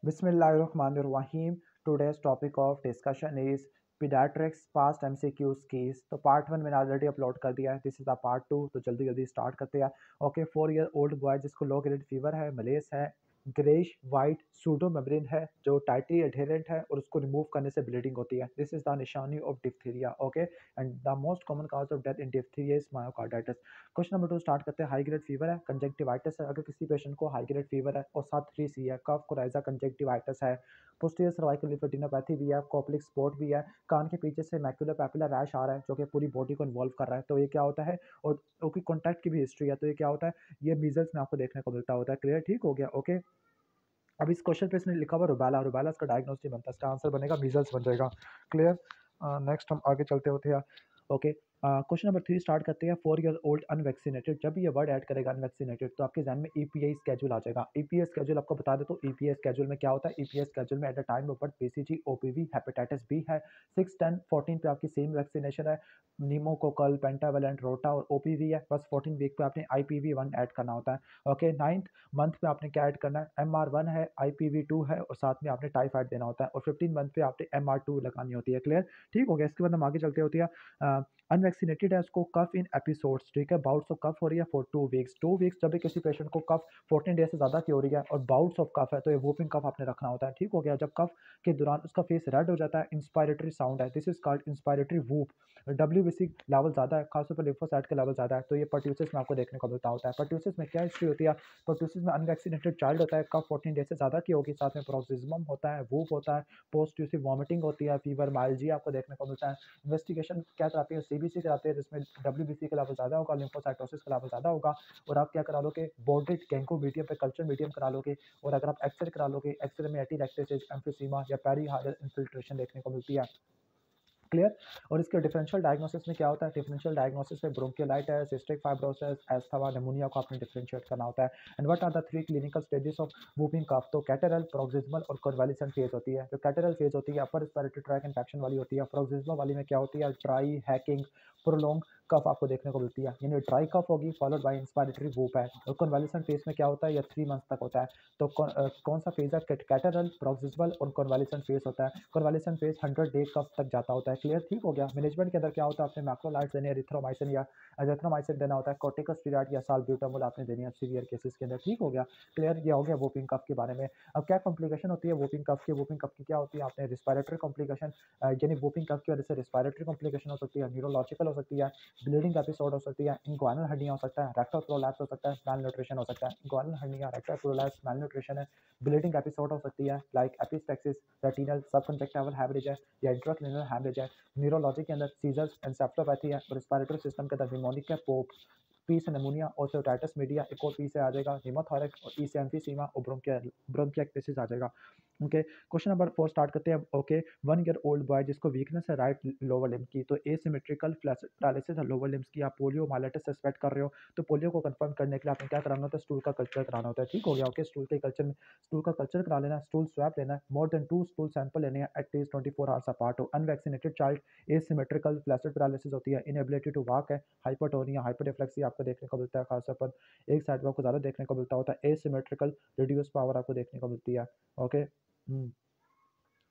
Bismillahirrahmanirrahim. Today's topic of discussion is pediatrics past MCQs keys. तो part 1 मैंने already upload कर दिया है. This is the part 2. तो जल्दी जल्दी स्टार्ट करते हैं. ओके, 4 ईयर ओल्ड बॉय जिसको लो ग्रेड फीवर है, मलेस है, ग्रेश वाइट सूडो मेम्ब्रेन है जो टाइटली एडहेरेंट है और उसको रिमूव करने से ब्लीडिंग होती है. दिस इज द निशानी of diphtheria. Okay, and the most common cause of death in diphtheria is myocarditis. Question number 2 start करते हैं. हाई ग्रेड फीवर है, कंजक्टिवाइटिस है. अगर किसी पेशेंट को हाई ग्रेड फीवर है और साथ 3C है, कफ कोराइजा कंजक्टिवाइटिस है, पोस्टीरियर सर्वाइकल लिम्फेडिनोपैथी भी है, कोप्लिक स्पॉट भी है, कान के पीछे से मैक्युलर पैपुलर रैश आ रहा है जो कि पूरी बॉडी को इन्वॉल्व कर रहा है, तो ये क्या होता है, और उसकी कॉन्टैक्ट की भी हिस्ट्री है, तो ये क्या होता है, ये मीजल्स में आपको देखने को मिलता होता है. क्लियर, ठीक हो गया. ओके, अब इस क्वेश्चन पे इसने लिखा हुआ रुबैला. रुबैला इसका डायग्नोस्टिक बनता है, इसका आंसर बनेगा मीजल्स बन जाएगा. क्लियर. नेक्स्ट हम आगे चलते होते हैं. ओके, क्वेश्चन नंबर 3 स्टार्ट करते हैं. 4 ईयर ओल्ड अनवैक्सीनेटेड. जब भी ये वर्ड ऐड करेगा अनवैक्सीनेटेड तो आपके जहन में ईपीआई स्केड्यूल आ जाएगा. ईपीआई स्केड्यूल आपको बता दे तो ईपीआई स्केड्यूल में क्या होता है. ईपीआई स्केड्यूल में at the time of birth BCG, OPV, hepatitis B है. 6, 10, 14 पे आपकी सेम वैक्सीनेशन है, नीमोकोकल, पेंटावेलेंट, रोटा और ओपीवी है. बस 14 वीक पे आपने IPV1 ऐड करना होता है. ओके, 9th मंथ पे आपने क्या ऐड करना है, MR1 है, IPV2 है और साथ में आपने टाइफाइड देना होता है. और 15 मंथ पे आपने MR2 लगानी होती है. क्लियर, ठीक हो गया. इसके बाद हम आगे चलते होती है. अनवैक्सीनेटेड है, उसको कफ इन एपिसोड्स, ठीक है, बाउट्स ऑफ कफ हो रही है फॉर 2 वीक्स. 2 वीक्स जब भी किसी पेशेंट को कफ 14 डेज से ज़्यादा की हो रही है और बाउट्स ऑफ कफ है तो ये वूपिंग कफ आपने रखना होता है. ठीक हो गया. जब कफ के दौरान उसका फेस रेड हो जाता है, इंस्पायरेटरी साउंड है, this is called inspiratory whoop. WBC level ज़्यादा है, खासतौर पर लिम्फोसाइट का लेवल ज़्यादा है, तो ये पर्ट्यूसिस में आपको देखने को मिलता होता है. पर्ट्यूसिस में क्या हिस्ट्री होती है, पर्ट्यूसिस में अनवैक्सीनेटेड चाइल्ड होता है, कफ 14 डेज से ज़्यादा की होगी, साथ में प्रोक्सिज्मम होता है, वूप होता है, पोस्ट वॉमिटिंग होती है, फीवर, माइल्जिया आपको देखने को मिलता है. इन्वेस्टिगेशन क्या कराती है, CBC कराते हैं जिसमें WBC का लेवल ज़्यादा होगा, लिम्फोसाइटोसिस का लेवल ज़्यादा होगा. और आप क्या करा लोगे, बॉर्डेड कैंको मीडियम पे कल्चर मीडियम करा लोगे. और अगर आप एक्सरे करा लोगे, एक्सरे में एटीरेक्टेसिस, एम्फीसीमा या पेरीहार्डल इन्फिल्ट्रेशन देखने को मिलती है. क्लियर. और इसके डिफरेंशियल डायग्नोसिस में क्या होता है, डिफरेंशियल डायग्नोसिस में bronchiolitis, cystic fibrosis, asthma, pneumonia को आपने डिफरेंशिएट करना होता है. And what are the 3 clinical stages of whooping cough. तो कैटेरल, प्रोक्सिज्मल और कन्वालिसेंट फेज होती है. जो कैटेरल फेज होती है अपर रेस्पिरेटरी ट्रैक इन्फेक्शन वाली होती है. प्रोक्सिज्मल वाली में क्या होती है, ड्राई, हैकिंग, प्रोलॉन्ग कफ आपको देखने को मिलती है, यानी ड्राई कफ होगी फॉलोड बाय इंस्पायरेटरी वूप है. और कन्वालिसेंट फेज में क्या होता है, यह 3 मंथ्स तक होता है. तो कौन सा फेज है, कैटेरल, प्रोक्सिज्मल और कन्वालिसेंट फेज होता है. कन्वालिसेंट फेज 100 डे कफ तक जाता होता है. क्लियर, ठीक हो गया. मैनेजमेंट के अंदर क्या होता है, आपने मैक्रोलाइड्स देने, एरिथ्रोमाइसिन या एजिथ्रोमाइसिन देना होता है, कॉर्टिकोस्टेरॉइड या साल्ब्यूटामोल आपने देनी है सीवियर केसेस के अंदर. ठीक हो गया. क्लियर, ये हो गया वूपिंग कफ के बारे में. अब क्या कॉम्प्लिकेशन होती है वूपिंग कफ की. वूपिंग कफ की क्या होती है, आपने रिस्पायरेटरी कॉम्प्लिकेशन, यानी वूपिंग कफ की वजह से रिस्पायरेटरी कॉम्प्लिकेशन हो सकती है, न्यूरोलॉजिकल हो सकती है, ब्लीडिंग एपिसोड हो सकती है, इंग्वानल हर्निया हो सकता है, रेक्टल प्रोलैप्स हो सकता है, मैल न्यूट्रिशन हो सकता है. इंग्वानल हर्निया, रेक्टल प्रोलैप्स, मैल न्यूट्रिशन है, ब्लीडिंग एपिसोड हो सकती है लाइक एपिस्टेक्सिस, रेटिनल सबकंजक्टिवल हैमरेज है या इंट्राक्रेनियल हैमरेज है. न्यूरोलॉजी के अंदर सीजर्स, एंसेफलोपैथी है. रिस्पायरेटरी सिस्टम के अंदर निमोनिक है, पोप, पी से निमोनिया, ओस्टियोटाइटिस मीडिया, एक और पी से आ जाएगा नीमोथोरिक, और ई से एम्फीसीमा और ब्रोंकिएक्टेसिस आ जाएगा. ओके, क्वेश्चन नंबर 4 स्टार्ट करते हैं. ओके, 1 ईयर ओल्ड बॉय जिसको वीकनेस है राइट लोअर लिम्ब की, तो एसिमेट्रिकल पैरालिसिस है लोअर लिम्स की, आप पोलियो माइलेटिस सस्पेक्ट कर रहे हो, तो पोलियो को कंफर्म करने के लिए आपने क्या कराना होता है, स्टूल का कल्चर कराना होता है. ठीक हो गया. ओके, स्टूल का कल्चर करा लेना, स्टूल स्वैप लेना है, मोर देन 2 स्टूल सैंपल लेने हैं एटलीस्ट 24 आवर्स अपार्ट हो. Unvaccinated child asymmetrical flaccid paralysis होती है, इनएबिलिटी टू वॉक है, हाइपोटोनिया, हाइपरडिफ्लेक्सिया आपको देखने को मिलता है, खासतौर पर एक साइड में आपको ज़्यादा देखने को मिलता होता है. एसिमेट्रिकल रिड्यूस पावर आपको देखने को मिलती है. ओके,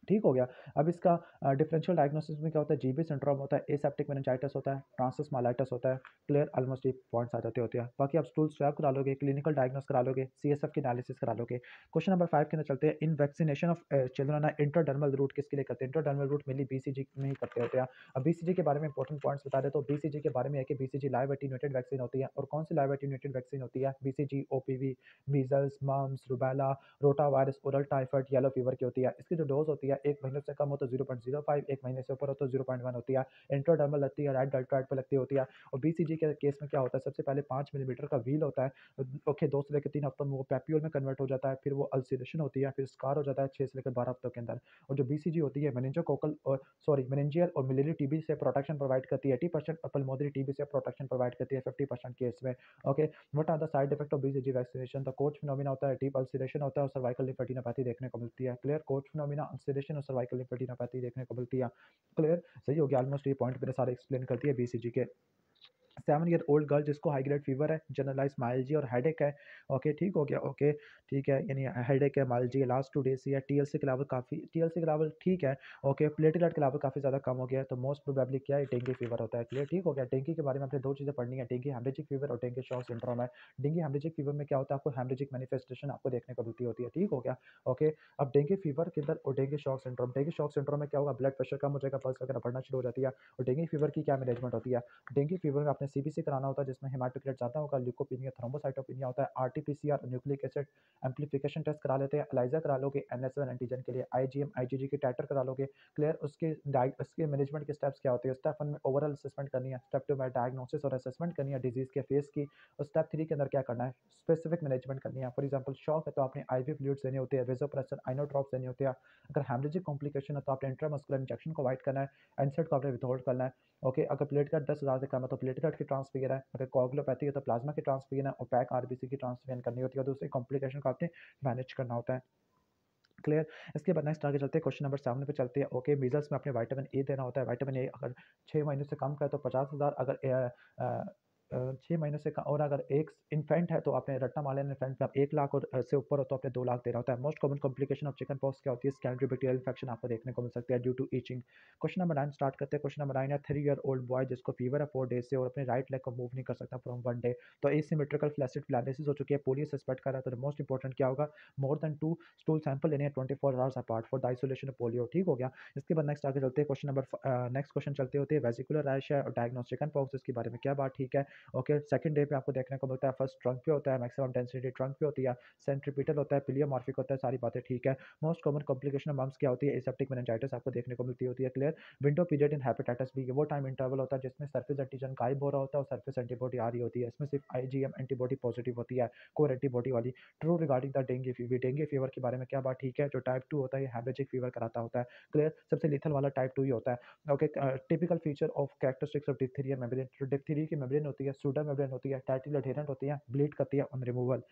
ठीक हो गया. अब इसका डिफरेंशियल डायग्नोसिस में क्या होता है, जीबी सिंड्रोम होता है, एसेप्टिक मेनिंजाइटिस होता है, ट्रांसिस माइलाइटिस होता है. क्लियर, ऑलमोस्ट ये पॉइंट्स आ जाते होते हैं. बाकी आप स्टूल स्वैब करा लोगे, क्लिनिकल डायग्नोस करा लोगे, CSF की एनालिसिस करा लोगे. क्वेश्चन नंबर 5 के अंदर चलते हैं. In vaccination of children intradermal route किसके लिए करते हैं, इंटरडर्मल रूट मेनली BCG में ही करते होते हैं. अब BCG के बारे में इंपॉर्टेंट पॉइंट्स बता दें तो BCG के बारे में है कि BCG लाइव एटीन्यूएटेड वैक्सीन होती है. और कौन सी लाइव एटीन्यूएटेड वैक्सीन होती है, BCG OPV, measles, mumps, rubella, rota virus, oral typhoid, yellow fever की होती है. इसकी जो डोज होती है 1 महीने से कम हो तो 0.05, 1 महीने से ऊपर हो तो 0.1 होती है. इंट्राडर्मल लगती है, राइट डेल्टोइड पे लगती होती है. और BCG के केस में क्या होता है, सबसे पहले 5 मिलीमीटर का व्हील होता है. ओके, 2 से लेकर 3 हफ्तों में वो पैप्यूल में कन्वर्ट हो जाता है, फिर वो अल्सरेशन होती है, फिर स्कार हो जाता है 6 से लेकर 12 हफ्तों के अंदर. और जो BCG होती है मेनिंजोकोकल और मेनिंजियल और मिलियरी TB से प्रोटेक्शन प्रोवाइड करती है 80%, और पल्मोनरी TB से प्रोटेक्शन प्रोवाइड करती है 50% केस में. Okay, what are the side effect of BCG vaccination. The Koch phenomena होता है, डीप अल्सरेशन होता है और सर्वाइकल लिम्फेडिनोपैथी देखने को मिलती है. क्लियर, कोच फिनोमिना, अल्सरेशन और सर्वाइकल लिम्फेडिनोपैथी देखने को मिलती है. क्लियर, सही हो गया. ऑलमोस्ट ये पॉइंट मैंने सारे एक्सप्लेन कर दिए BCG के. 7 ईयर ओल्ड गर्ल जिसको हाई ग्रेड फीवर है, जनरलाइज माइल्जी और हेडेक है। ओके, ठीक हो गया। ओके, ठीक है, यानी हेडेक है, माइल्जी है, लास्ट 2 डेज से है। टीएलसी के लेवल काफ़ी, टीएलसी के लेवल ठीक है। ओके, प्लेटलेट के लेवल काफ़ी ज़्यादा कम हो गया है, तो मोस्ट प्रोबेबली क्या है, डेंगू फीवर होता है। क्लियर, ठीक हो गया। डेंगू के बारे में आपने 2 चीज़ें पढ़नी है, डेंगू हेमरेजिक फीवर और डेंगू शॉक सिंड्रोम है। डेंगू हेमरेजिक फीवर में क्या होता है, आपको हेमरेजिक मैनिफेस्टेशन आपको देखने को मिलती होती है, ठीक हो गया। ओके, अब डेंगू फीवर के अंदर और डेंगू शॉक सिंड्रोम में क्या होगा, ब्लड प्रेशर कम हो जाएगा, पल्स वगैरह बढ़ना शुरू हो जाती है। और डेंगू फीवर की क्या मैनेजमेंट होती है, डेंगू फीवर में आपने सीबीसी कराना होता है, जिसमें हेमाटोक्रिट ज़्यादा होगा, ल्यूकोपीनिया, थ्रोम्बोसाइटोपिनिया होता है, RTPCR nucleic acid amplification test करा लेते हैं, एलाइजा करा लोगे एनएसवन एंटीजन के लिए, आईजीएम आईजीजी की टाइटर करा लोगे। क्लियर, उसके मैनेजमेंट के स्टेप्स क्या होते हैं, स्टेप 1 में ओवरऑल असेसमेंट करनी है, स्टेप 2 में डायग्नोसिस और असेसमेंट करनी है डिजीज के फेस की, और स्टेप 3 के अंदर क्या करना है, स्पेसिफिक मैनेजमेंट करनी है। फॉर एग्जांपल शॉक है तो आपने आईवी फ्लूइड्स देने होते हैं, वेसोप्रेसर, आइनोड्रॉप्स देने होते हैं। अगर हेमरेजिक कॉम्प्लिकेशन है तो आपने इंट्रामस्कुलर इंजेक्शन को अवॉइड करना है, एनसेट को आपने विथहोल्ड करना है। ओके, अगर प्लेटलेट 10,000 से कम है तो प्लेटलेट की ट्रांसफिगर है, अगर कोगुलोपैथी है तो प्लाज्मा की ट्रांसफिगर है, और पैक आरबीसी की ट्रांसफिगर करनी होती है, और दूसरी कॉम्प्लिकेशन को आपने मैनेज करना होता है। क्लियर, इसके बाद नेक्स्ट आगे चलते हैं, क्वेश्चन नंबर 7 पे चलते हैं। ओके, मीजल्स में आपने विटामिन ए देना होता है। विटामिन ए अगर 6 महीने से कम का है तो 50,000, अगर 6 महीने से और अगर एक इन्फेंट है तो आपने रट्टा मालियन इन्फेंट में आप 1 लाख और से ऊपर हो तो आपने 2 लाख देना होता है। Most common complication of chicken pox क्या होती है, स्कैंड्री बैक्टीरियल इन्फेक्शन आपको देखने को मिल सकती है due to itching. Question number 9 start करते हैं। क्वेश्चन नंबर 9 है, 3 ईयर ओल्ड बॉय जिसको फीवर है 4 डेज से और अपने राइट लेग को मूव नहीं कर सकता फ्रॉम 1 डे, तो एसिमेट्रिकल फ्लैसिड प्लानिसिस हो चुकी है, पोलियो सस्पेक्ट कर रहा है, तो मोस्ट इंपॉर्टेंट क्या होगा, मोर देन 2 स्टूल सैंपल लेने हैं 24 hours apart for the isolation of polio, ठीक हो गया। इसके बाद नेक्स्ट आगे चलते हैं, क्वेश्चन नंबर नेक्स्ट क्वेश्चन चलते होते हैं, वेसिकुलर रैश है और डायग्नोस चिकन पॉक्स, इसके बारे में क्या बात, ठीक है। ओके, सेकंड डे पे आपको देखने को मिलता है, फर्स्ट ट्रंक पे होता है, मैक्सिमम डेंसिटी ट्रंक पे होती है, सेंट्रीपिटल होता है, पिलियोमॉर्फिक होता है, सारी बातें ठीक है। Most common complication of mumps क्या होती है, एसेप्टिक मेनिंजाइटिस आपको देखने को मिलती होती है। Clear, window period in hepatitis B, वो टाइम इंटरवल होता है जिसमें सरफेस एंटीजन गायब हो रहा होता है और सरफेस एंटीबॉडी आ रही होती है, इसमें सिर्फ आईजीएम एंटीबॉडी पॉजिटिव होती है, कोर एंटीबॉडी वाली। True regarding the dengue fever, dengue fever के बारे में क्या बात, ठीक है, जो टाइप 2 होता है ये हेमरेजिक फीवर कराता होता है। क्लियर, सबसे लीथल वाला टाइप 2 ही होता है। Okay, typical feature of characteristics of diphtheria membrane, जो डिप्थीरिया की मेम्ब्रेन होती है, सूडा मेम्ब्रेन होती है, टाइटली अधेरेंट होती है, ब्लीड करती है ऑन रिमूवल।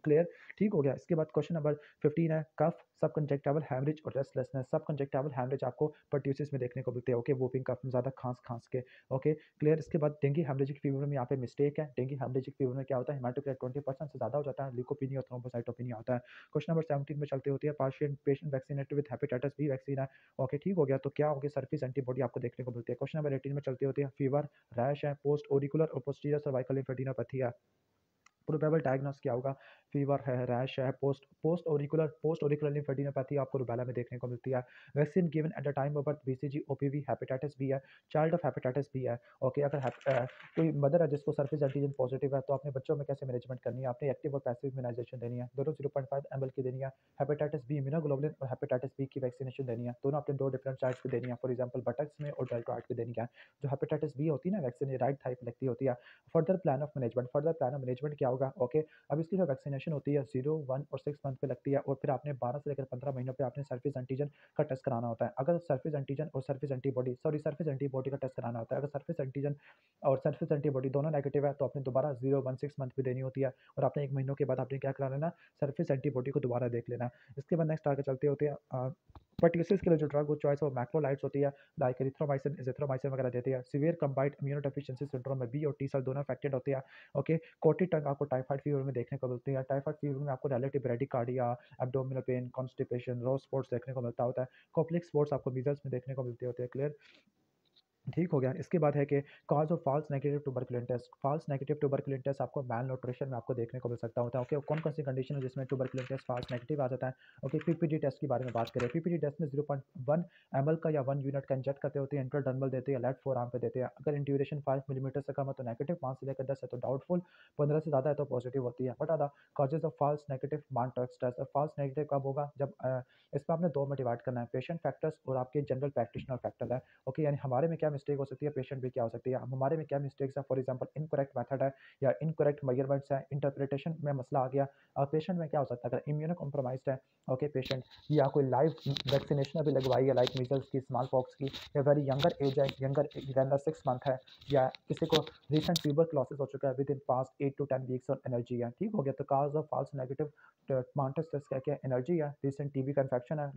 क्लियर, ठीक हो गया। इसके बाद क्वेश्चन नंबर 15 है, कफ, सब कंजक्टिवल हैमरेज और रेस्टलेसनेस। सब कंजक्टिवल हैमरेज आपको पर्ट्यूसिस में देखने को मिलते हैं। ओके, वोपिंग कफ में ज़्यादा खांस खांस के। ओके, क्लियर, इसके बाद डेंगू हेमरेजिक फीवर में यहाँ पे मिस्टेक है, डेंगू हेमरेजिक फीवर में क्या होता है, हेमाटोक्रिट 20% से ज़्यादा हो जाता है, ल्यूकोपीनिया और थ्रोम्बोसाइटोपिनिया होता है। क्वेश्चन नंबर 17 में चलते होती है, patient vaccinated with hepatitis B vaccine है। ओके, ठीक हो गया, तो क्या होगी, सरफेस एंटीबॉडी आपको देखने को मिलती है। क्वेश्चन नंबर 18 में चलती होती है, फीवर, रैश है, पोस्ट ओरिकुलर और पोस्टीरियर सर्वाइकल लिम्फेडिनोपैथी है। प्रोबेबल डायग्नोस क्या होगा, फीवर है, रैश है, पोस्ट ओरिकुलर लिम्फेडिनोपैथी आपको रुबेला में देखने को मिलती है। Vaccine given at the time of birth, BCG, OPV, hepatitis B है, चाइल्ड ऑफ हेपेटाइटिस बी है। ओके, अगर कोई मदर है जिसको सरफेस एंटीजन पॉजिटिव है तो आपने बच्चों में कैसे मैनेजमेंट करनी है, आपने एक्टिव और पैसिव इम्यूनाइजेशन देनी है, दोनों 0.5 ml की देनी है। हेपेटाइटिस बी इम्यूनोग्लोबुलिन और हेपेटाइटिस बी की वैक्सीनेशन देनी है, दोनों आपने 2 डिफरेंट साइट्स पे देनी है, फॉर एग्जांपल बटक्स में और डेल्टोइड पे देनी है। जो हेपेटाइटिस बी होती है ना वैक्सीन, ये राइट थाई पे लगती होती है। फर्दर प्लान ऑफ मैनेजमेंट क्या होगा, ओके, अब इसकी जो वैक्सीनेशन होती है 0, 1 और 6 मंथ पे लगती है, और फिर आपने 12 से लेकर 15 महीनों पे आपने सरफेस एंटीजन का टेस्ट कराना होता है। अगर सरफेस एंटीजन और सरफेस एंटीबॉडी का टेस्ट कराना होता है, अगर सरफेस एंटीजन और सरफेस एंटीबॉडी दोनों नेगेटिव है तो आपने दोबारा 0, 1, 6 मंथ पे देनी होती है, और आपने 1 महीनों के बाद आपने क्या करा लेना, सरफेस एंटीबॉडी को दोबारा देख लेना। इसके बाद नेक्स्ट आगे चलते होते हैं, पर्ट्यूसिस के लिए जो ड्रग चॉइस वो मैक्रोलाइट्स होती है, लाइक एरिथ्रोमाइसिन, एजिथ्रोमाइसिन वगैरह देती है। सीवियर कंबाइंड इम्यूनोडेफिशिएंसी सिंड्रोम में बी और टी सेल दोनों अफेक्टेड होते हैं। ओके, कोटी टंग आपको टाइफाइड फीवर में देखने को मिलती है, टाइफाइड फीवर में आपको relative bradycardia, abdominal pain, constipation, rose spots देखने को मिलता होता है। कॉप्लिक स्पॉट्स आपको मीजल्स में देखने को मिलते होते हैं। क्लियर, ठीक हो गया। इसके बाद है कि cause of false negative tuberculin test, false negative tuberculin test आपको मैल न्यूट्रिशन में आपको देखने को मिल सकता होता है। ओके, कौन कौन सी कंडीशन है जिसमें ट्यूबरकुलिन टेस्ट फॉल्स नेगेटिव आ जाता है। ओके, पीपीडी टेस्ट के बारे में बात करें, पीपीडी टेस्ट में 0.1 ml का या 1 यूनिट का इंजेक्ट करते होते हैं, इंट्राडर्मल देते हैं, लेफ्ट फोर आर्म पे देते हैं। अगर इन ड्यूरेशन 5 मिलीमीटर से कम है तो नेगेटिव, 5 से लेकर 10 है तो डाउटफुल, 15 से ज़्यादा है तो पॉजिटिव होती है। What are the causes of false negative Mantoux test, false negative कब होगा, जब इसमें आपने 2 में डिवाइड करना है, पेशेंट फैक्टर्स और आपके जनरल प्रैक्टिशनर फैक्टर है। ओके, यानी हमारे में क्या मिस्टेक हो सकती है, पेशेंट भी क्या हो सकती है, हमारे में क्या मिस्टेक्स है, फॉर एग्जांपल इनकरेक्ट मेथड है या इनकरेक्ट मेजरमेंट्स है, इंटरप्रिटेशन में मसला आ गया। और पेशेंट में क्या हो सकता है, अगर इम्यूनो कॉम्प्रोमाइज्ड है, ओके, पेशेंट या कोई लाइव वैक्सीनेशन अभी लगवाई है, लाइक मीजल्स की, स्मॉल पॉक्स की, या वेरी यंगर एज है, यंगर देन 6 मंथ है, या किसी को रिसेंट ट्यूबर क्लॉसिस हो चुका है with in past 8 to 10 weeks और एनर्जी है, ठीक हो गया। तो cause of false negative मार्टस test क्या क्या, एनर्जी है, रिसेंट टीबी का इन्फेक्शन है,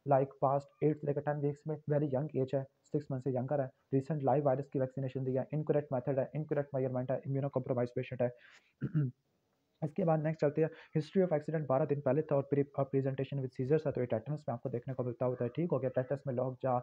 लाइक पास्ट 8 से लेकर 10 वीक्स में, वेरी यंग एज है, 6 मंथ से यंगर है, रिसेंट लाइव वायरस की वैक्सीनेशन दी है, इनकरेक्ट मेथड है, इनकरेक्ट मेजरमेंट है, इम्यूनो कम्प्रोमाइज पेशेंट है। इसके बाद नेक्स्ट चलते हैं, हिस्ट्री ऑफ एक्सीडेंट 12 दिन पहले था और प्रेजेंटेशन विद सीजर्स है, तो ये टेटनस में आपको देखने को मिलता होता है। ठीक हो गया, टेटनस में लॉक जा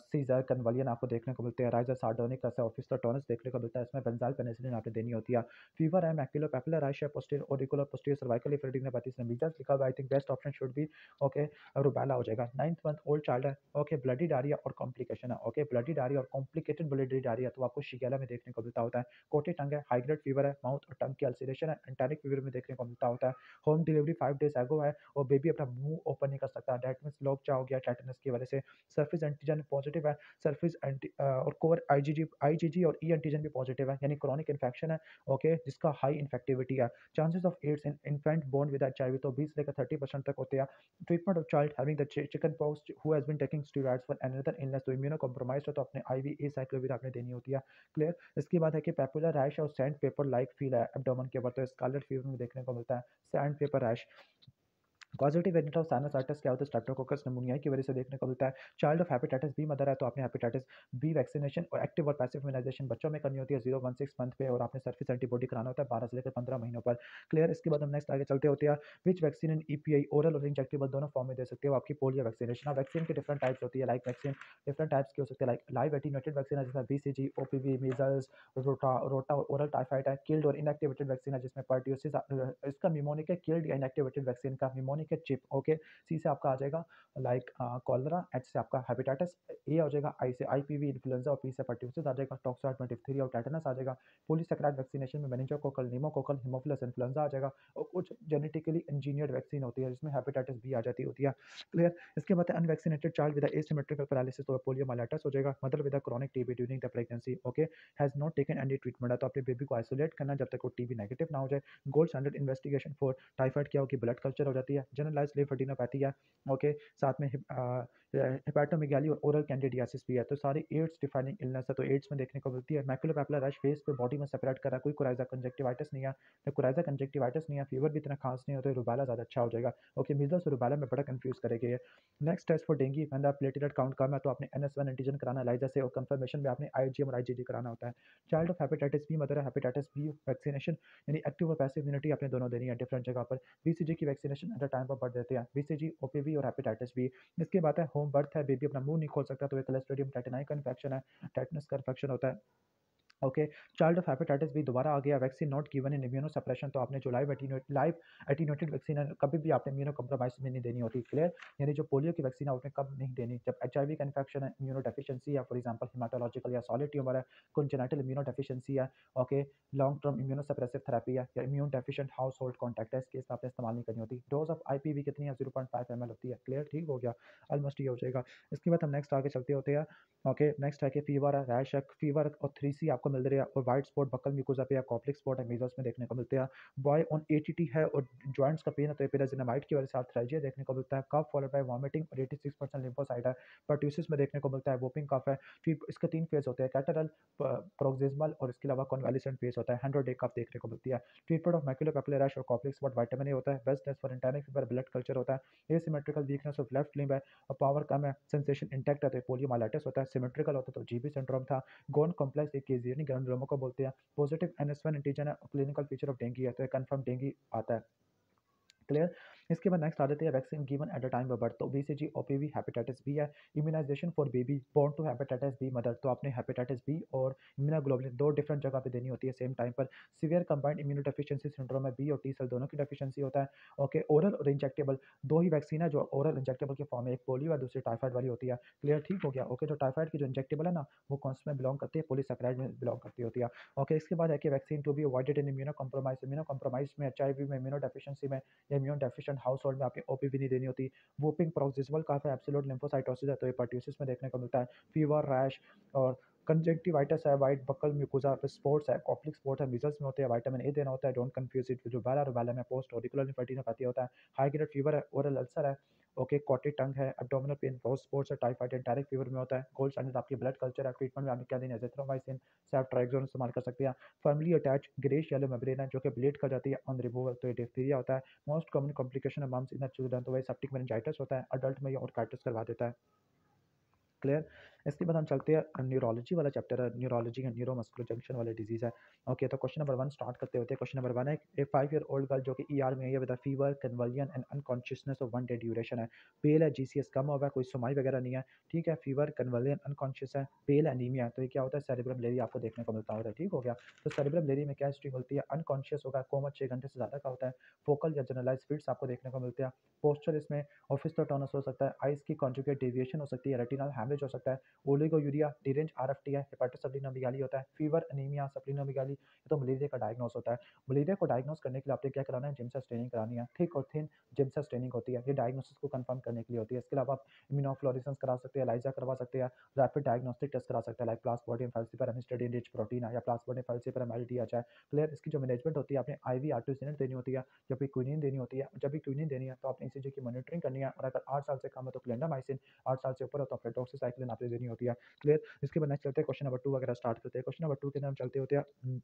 सीजर कन्वलियन आपको देखने को मिलते हैं, राइजर सार्डोनिक ऑफिसर टोनस देखने को मिलता है, इसमें बेंजाइल पेनिसिलिन आपने देनी होती है। फीवर है, मैक्यूलो पेपुलर रैश है, posterior auricular posterior cervical infection इसमें मीजल्स लिखा हुआ है। I think best option should be okay rubella हो जाएगा। 9th मंथ ओल्ड चाइल्ड है, ओके ब्लडी डायरिया और कॉम्प्लिकेशन है, ओके ब्लडी डायरिया और कॉम्प्लिकेटेड ब्लडी डायरिया तो आपको शिगेला में देखने को मिलता होता है। कोटे टंग है, हाई ग्रेड फीवर है, माउथ और टंग की अल्सरेशन है, एंटेरिक फीवर में देखने को मिलता होता है। होम डिलीवरी 5 डेज एगो है और बेबी अपना मुंह ओपन नहीं कर सकता, डेट मींस लॉक जा हो गया टेटनस की वजह से। सरफेस एंटीजन पॉजिटिव है, सरफेस एंटी और कोर आईजीजी और ई एंटीजन भी पॉजिटिव है, यानी क्रॉनिक इन्फेक्शन है, ओके जिसका हाई इन्फेक्टिविटी है। Chances of AIDS in infant born with HIV तो 20 से लेकर 30% तक होते हैं। Treatment of child having the chicken pox who has been taking steroids for another illness तो इम्यूनो कॉम्प्रोमाइज्ड है, तो अपने आईवी एसाइक्लोविर आपने देनी होती है। क्लियर। इसके बाद है कि पेपुलर रैश और सैंड पेपर लाइक फील है एब्डोमेन के ऊपर, तो स्कारलेट फीवर में देखने को मिलता है sand paper rash. Positive variant of sinusitis क्या होता है, स्ट्रेप्टोकोकस निमोनिया की वजह से देखने को मिलता है। Child of hepatitis B mother है, तो आपने हेपेटाइटिस बी वैक्सीनेशन और एक्टिव और पैसिव इम्यूनाइजेशन बच्चों में करनी होती है 0-1-6 मंथ पे, और आपने सर्फेस एंटीबॉडी कराना होता है 12 से लेकर 15 महीनों पर। क्लियर। इसके बाद हम नेक्स्ट आगे चलते होते हैं, which vaccine in EPI oral और इंजेक्टेबल दोनों फॉर्म में दे सकते हो आपकी पोलियो वैक्सीनेशन। अब वैक्सीन की डिफरेंट टाइप्स होती है, लाइक वैक्सीन डिफरेंट टाइप्स की हो सकती है, लाइक लाइव एटीन्यूएटेड वैक्सीन है जिसमें बीसीजी, ओपीवी, मीजल्स, रोटा और ओरल टाइफाइड है। किल्ड और इनएक्टिवेटेड वैक्सीन है जिसमें पर्ट्यूसिस, इसका निमोनिक है, किल्ड या इनएक्टिवेटेड वैक्सीन का निमोनिक है चिप, ओके। सी से आपका आ जाएगा लाइक कॉलरा, एच से आपका हेपेटाइटिस, ए आ जाएगा, आई से आईपीवी इन्फ्लुएंजा और पी से पर्ट्यूसिस आ जाएगा, टॉक्साइड में डिप्थीरिया और टेटनस आ जाएगा। पॉलीसैकेराइड वैक्सीनेशन में मेनिंजोकोकल, निमोकोकल, हिमोफिलस इन्फ्लुएंजा आ जाएगा, और कुछ जेनेटिकली इंजीनियर्ड वैक्सीन होती है जिसमें हेपेटाइटिस बी आ जाती होती है। क्लियर। इसके बाद unvaccinated child with asymmetrical paralysis तो पोलियो माइलेटस हो जाएगा। Mother with chronic TB during the pregnancy, okay has not taken any treatment है, तो अपने बेबी को आइसोलेट करना जब तक वो टीबी नेगेटिव ना हो जाए। Gold standard investigation for typhoid क्या होगी, ब्लड कल्चर हो जाती है। जनरलाइज लिम्फेडिनोपैथी है, ओके। साथ में हेपेटोमेगाली और ओरल कैंडिडियासिस भी है, तो सारी एड्स डिफाइनिंग इलनेस है, तो एड्स में देखने को मिलती है। मैकुलोपैपुलर रश फेस पे बॉडी में सेपरेट कर रहा है, कोई कोराइजा कंजक्टिवाइटिस नहीं है, तो कोराइजा कंजक्टिवाइटिस नहीं है, फीवर भी इतना खास नहीं होता है, रुबेला ज़्यादा अच्छा हो जाएगा, ओके। मीजल्स और रुबेला में बड़ा कंफ्यूज करेगा ये। नेक्स्ट टेस्ट फॉर डेंगू मैंने प्लेटलेट काउंट कम है, तो आपने NS1 एंटीजन कराना है एलाइजा से, और कंफर्मेशन में आपने IgM और IgG कराना होता है। Child of hepatitis B mother है, हेपेटाइटिस बी वैक्सीनेशन यानी एक्टिव और पैसिव इम्यूनिटी आपने दोनों देनी है डिफरेंट जगह पर। BCG की वैक्सीनेशन एट द टाइम पर बढ़ देते हैं, BCG, OPV और हेपेटाइटिस बी। इसके बाद है होम बर्थ है, बेबी अपना मुंह नहीं खोल सकता, तो एक क्लोस्ट्रिडियम टेटनाई का इन्फेक्शन है, टेटनस का इन्फेक्शन होता है, ओके। चाइल्ड ऑफ हेपेटाइटिस भी दोबारा आ गया, vaccine not given in immuno suppression, तो आपने जो लाइव एटीन्यूएटेड वैक्सीन है कभी भी आपने इम्यूनो कम्प्रोमाइज में नहीं देनी होती। क्लियर। यानी जो पोलियो की वैक्सीन है आपने कब नहीं देनी, जब HIV का इन्फेक्शन है, इम्यूनो डेफिशिएंसी है, फॉर एग्जांपल हिमाटोलॉजिकल या सॉलिड ट्यूमर है, कंजेनिटल इम्यूनो डेफिशिएंसी है, okay. Long term immuno suppressive therapy है, या immune deficient house hold contact है, इस केस में आपने इस्तेमाल नहीं करनी होती। डोज ऑफ IPV कितनी है, 0.5 ml होती है। क्लियर, ठीक हो गया, ऑलमोस्ट ये हो जाएगा। इसके बाद हम नेक्स्ट आगे चलते होते हैं, ओके। नेक्स्ट है कि फीवर है, रैश है, फीवर और 3C आपको मिल रही है, और वाइट स्पॉट बक्कल म्यूकोजा पे या कॉप्लिक स्पॉट है मीजल्स में देखने को मिलते हैं। बॉय ऑन ATT है और जॉइंट्स का पेन है, तो एपिराजिनामाइड की वजह से आर्थराइजिया देखने को मिलता है। कफ फॉलोड बाय वॉमिटिंग और 86% लिम्फोसाइट है, पर्ट्यूसिस में देखने को मिलता है, वोपिंग कफ है। फिर इसके 3 फेज होते हैं, कैटरल, प्रोक्सिमल और इसके अलावा कॉन्वालिसेंट फेज होता है। 100 डे कफ देखने को मिलती है। ट्रीटमेंट ऑफ मैक्यूलोपैपुलर रैश और कॉप्लिक स्पॉट विटामिन ए होता है। Best test for enteric fever blood culture होता है। Asymmetrical weakness of left limb है और पावर कम है, सेंसेशन इंटैक्ट है, तो पोलियो माइलेटिस होता है। सिमेट्रिकल होता है तो GB सिंड्रोम था। गोन कॉम्प्लेक्स एक केस यानी ग्रानुलोमा को बोलते हैं। पॉजिटिव NS1 एंटीजन है, क्लिनिकल फीचर ऑफ डेंगू है, तो कंफर्म डेंगू आता है। क्लियर। इसके बाद नेक्स्ट आ जाते हैं vaccine given at the time of birth, तो BCG, OPV, हेपेटाइटिस बी है। Immunization for baby born to hepatitis B mother, तो आपने हेपेटाइटिस बी और इम्यूनोग्लोबुलिन दो डिफरेंट जगह पे देनी होती है सेम टाइम पर। Severe combined immunodeficiency syndrome है, बी और T सेल दोनों की डेफिशिएंसी होता है, ओके। ओरल और इंजेक्टेबल दो ही वैक्सीन है जो ओरल इंजेक्टेबल के फॉर्म में, एक पोलियो है दूसरी टाइफाइड वाली होती है। क्लियर, ठीक हो गया, ओके। जो टाइफाइड की जो इंजेक्टेबल है ना, वो कौन से में बिलोंग करती है, पॉलीसैकेराइड में बिलोंग करती होती है, ओके। इसके बाद है कि vaccine to be avoided in immunocompromise में, HIV में, इम्यूनो डेफिशिएंसी में या इम्यून डेफिशिएंट हाउस होल्ड में आपकी OPV नहीं देनी होती। वोपिंग प्रोक्सिमल काफ है, एब्सोल्यूट लिम्फोसाइटोसिस है, तो ये पर्ट्यूसिस में देखने को मिलता है। फीवर, रैश और कंजक्टिवाइटिस है, वाइट बक्कल म्यूकोजा पे स्पॉट्स है, कॉप्लिक स्पॉट है, मीजल्स में होते हैं, विटामिन ए देना होता है, don't confuse it with rubella, rubella में पोस्ट ऑरिकुलर लिम्फेडिनोपैथी होता है। हाई ग्रेड फीवर है, ओरल अल्सर है, ओके। कॉटेड टंग है, एब्डोमिनल पेन, रोज स्पॉट्स है, टाइफाइड एंटेरिक फीवर में होता है। गोल्ड स्टैंडर्ड आपकी ब्लड कल्चर है, ट्रीटमेंट में आपने क्या देना है, एजिथ्रोमाइसिन, सेफ्ट्राइक्सोन इस्तेमाल कर सकते हैं। Firmly attach greyish yellow membrane है जो कि ब्लीड कर जाती है ऑन रिमूवल, तो ये डिप्थीरिया होता है। मोस्ट कॉमन कॉम्प्लिकेशन है मम्स इन चिल्ड्रन, तो वही सेप्टिक मेनिंजाइटिस होता है, अडल्ट में ये ऑर्काइटिस करवा देता है। क्लियर। इसके बाद हम चलते हैं न्यूरोलॉजी वाला चैप्टर है, न्यूरोलॉजी एंड न्यूरोमस्कुलर जंक्शन वाली डिजीज़ है। ओके, तो क्वेश्चन नंबर 1 स्टार्ट करते होते हैं। क्वेश्चन नंबर 1 है, ए 5 ईयर ओल्ड गर्ल जो कि ईआर में आई है with a fever, convulsion and unconsciousness of 1 day duration है। पेल है, जीसीएस कम हुआ है, कोई सुमाई वगैरह नहीं है, ठीक है। फीवर, कन्वल्जन, अनकॉन्शियस है, पेल, एनीमिया है। तो ये क्या होता है, सेरेब्रम लेरी आपको देखने को मिलता होता है, ठीक हो गया। तो सेरेब्रम लेरी में क्या हिस्ट्री मिलती है, अनकॉन्शियस होगा, कोमा 6 घंटे से ज़्यादा का होता है, फोकल या जनरलाइज फिट्स आपको देखने को मिलते हैं। पोस्चर इसमें ऑफिसोटोनस हो सकता है, आइज़ की कॉन्जुगेट डेविएशन हो सकती है, रेटिनल हैमरेज हो सकता है, ओलिगोयूरिया, डिरेंज आरएफटी है, हेपेटोस सप्लीनोमेगाली होता है, फीवर, एनीमिया, सप्लीनोमेगाली, ये तो मलेरिया का डायग्नोस होता है। मलेरिया को डायग्नोस करने के लिए आपने क्या कराना है, जिम्सा स्टेनिंग करानी है, थिक और थिन जिम्सा स्टेनिंग होती है, ये डायग्नोसिस को कंफर्म करने के लिए होती है। इसके अलावा आप इम्यूनोफ्लोरेसेंस करा सकते हैं, एलाइजा करवा सकते हैं, रैपिड डायग्नोस्टिक टेस्ट करा सकते हैं, like plasmodium falciparum study rich protein है या प्लाज्मोडियम फैल्सिपारम एलडीएच है। क्लियर। इसकी जो मैनेजमेंट होती है, आपने आईवी आर्टिसिनेट देनी होती है, जब भी क्विनिन देनी होती है, जब भी क्विनिन देनी है तो आपने ईसीजी की मॉनिटरिंग करनी है, और अगर 8 साल से कम है तो क्लेंडामाइसिन, 8 साल से ऊपर है तो आपने डॉक्सीसाइक्लिन आपने देनी होती है। क्लियर। इसके बाद नेक्स्ट चलते हैं क्वेश्चन नंबर 2 वगैरह स्टार्ट करते हैं। क्वेश्चन नंबर 2 के अंदर हम चलते होते हैं।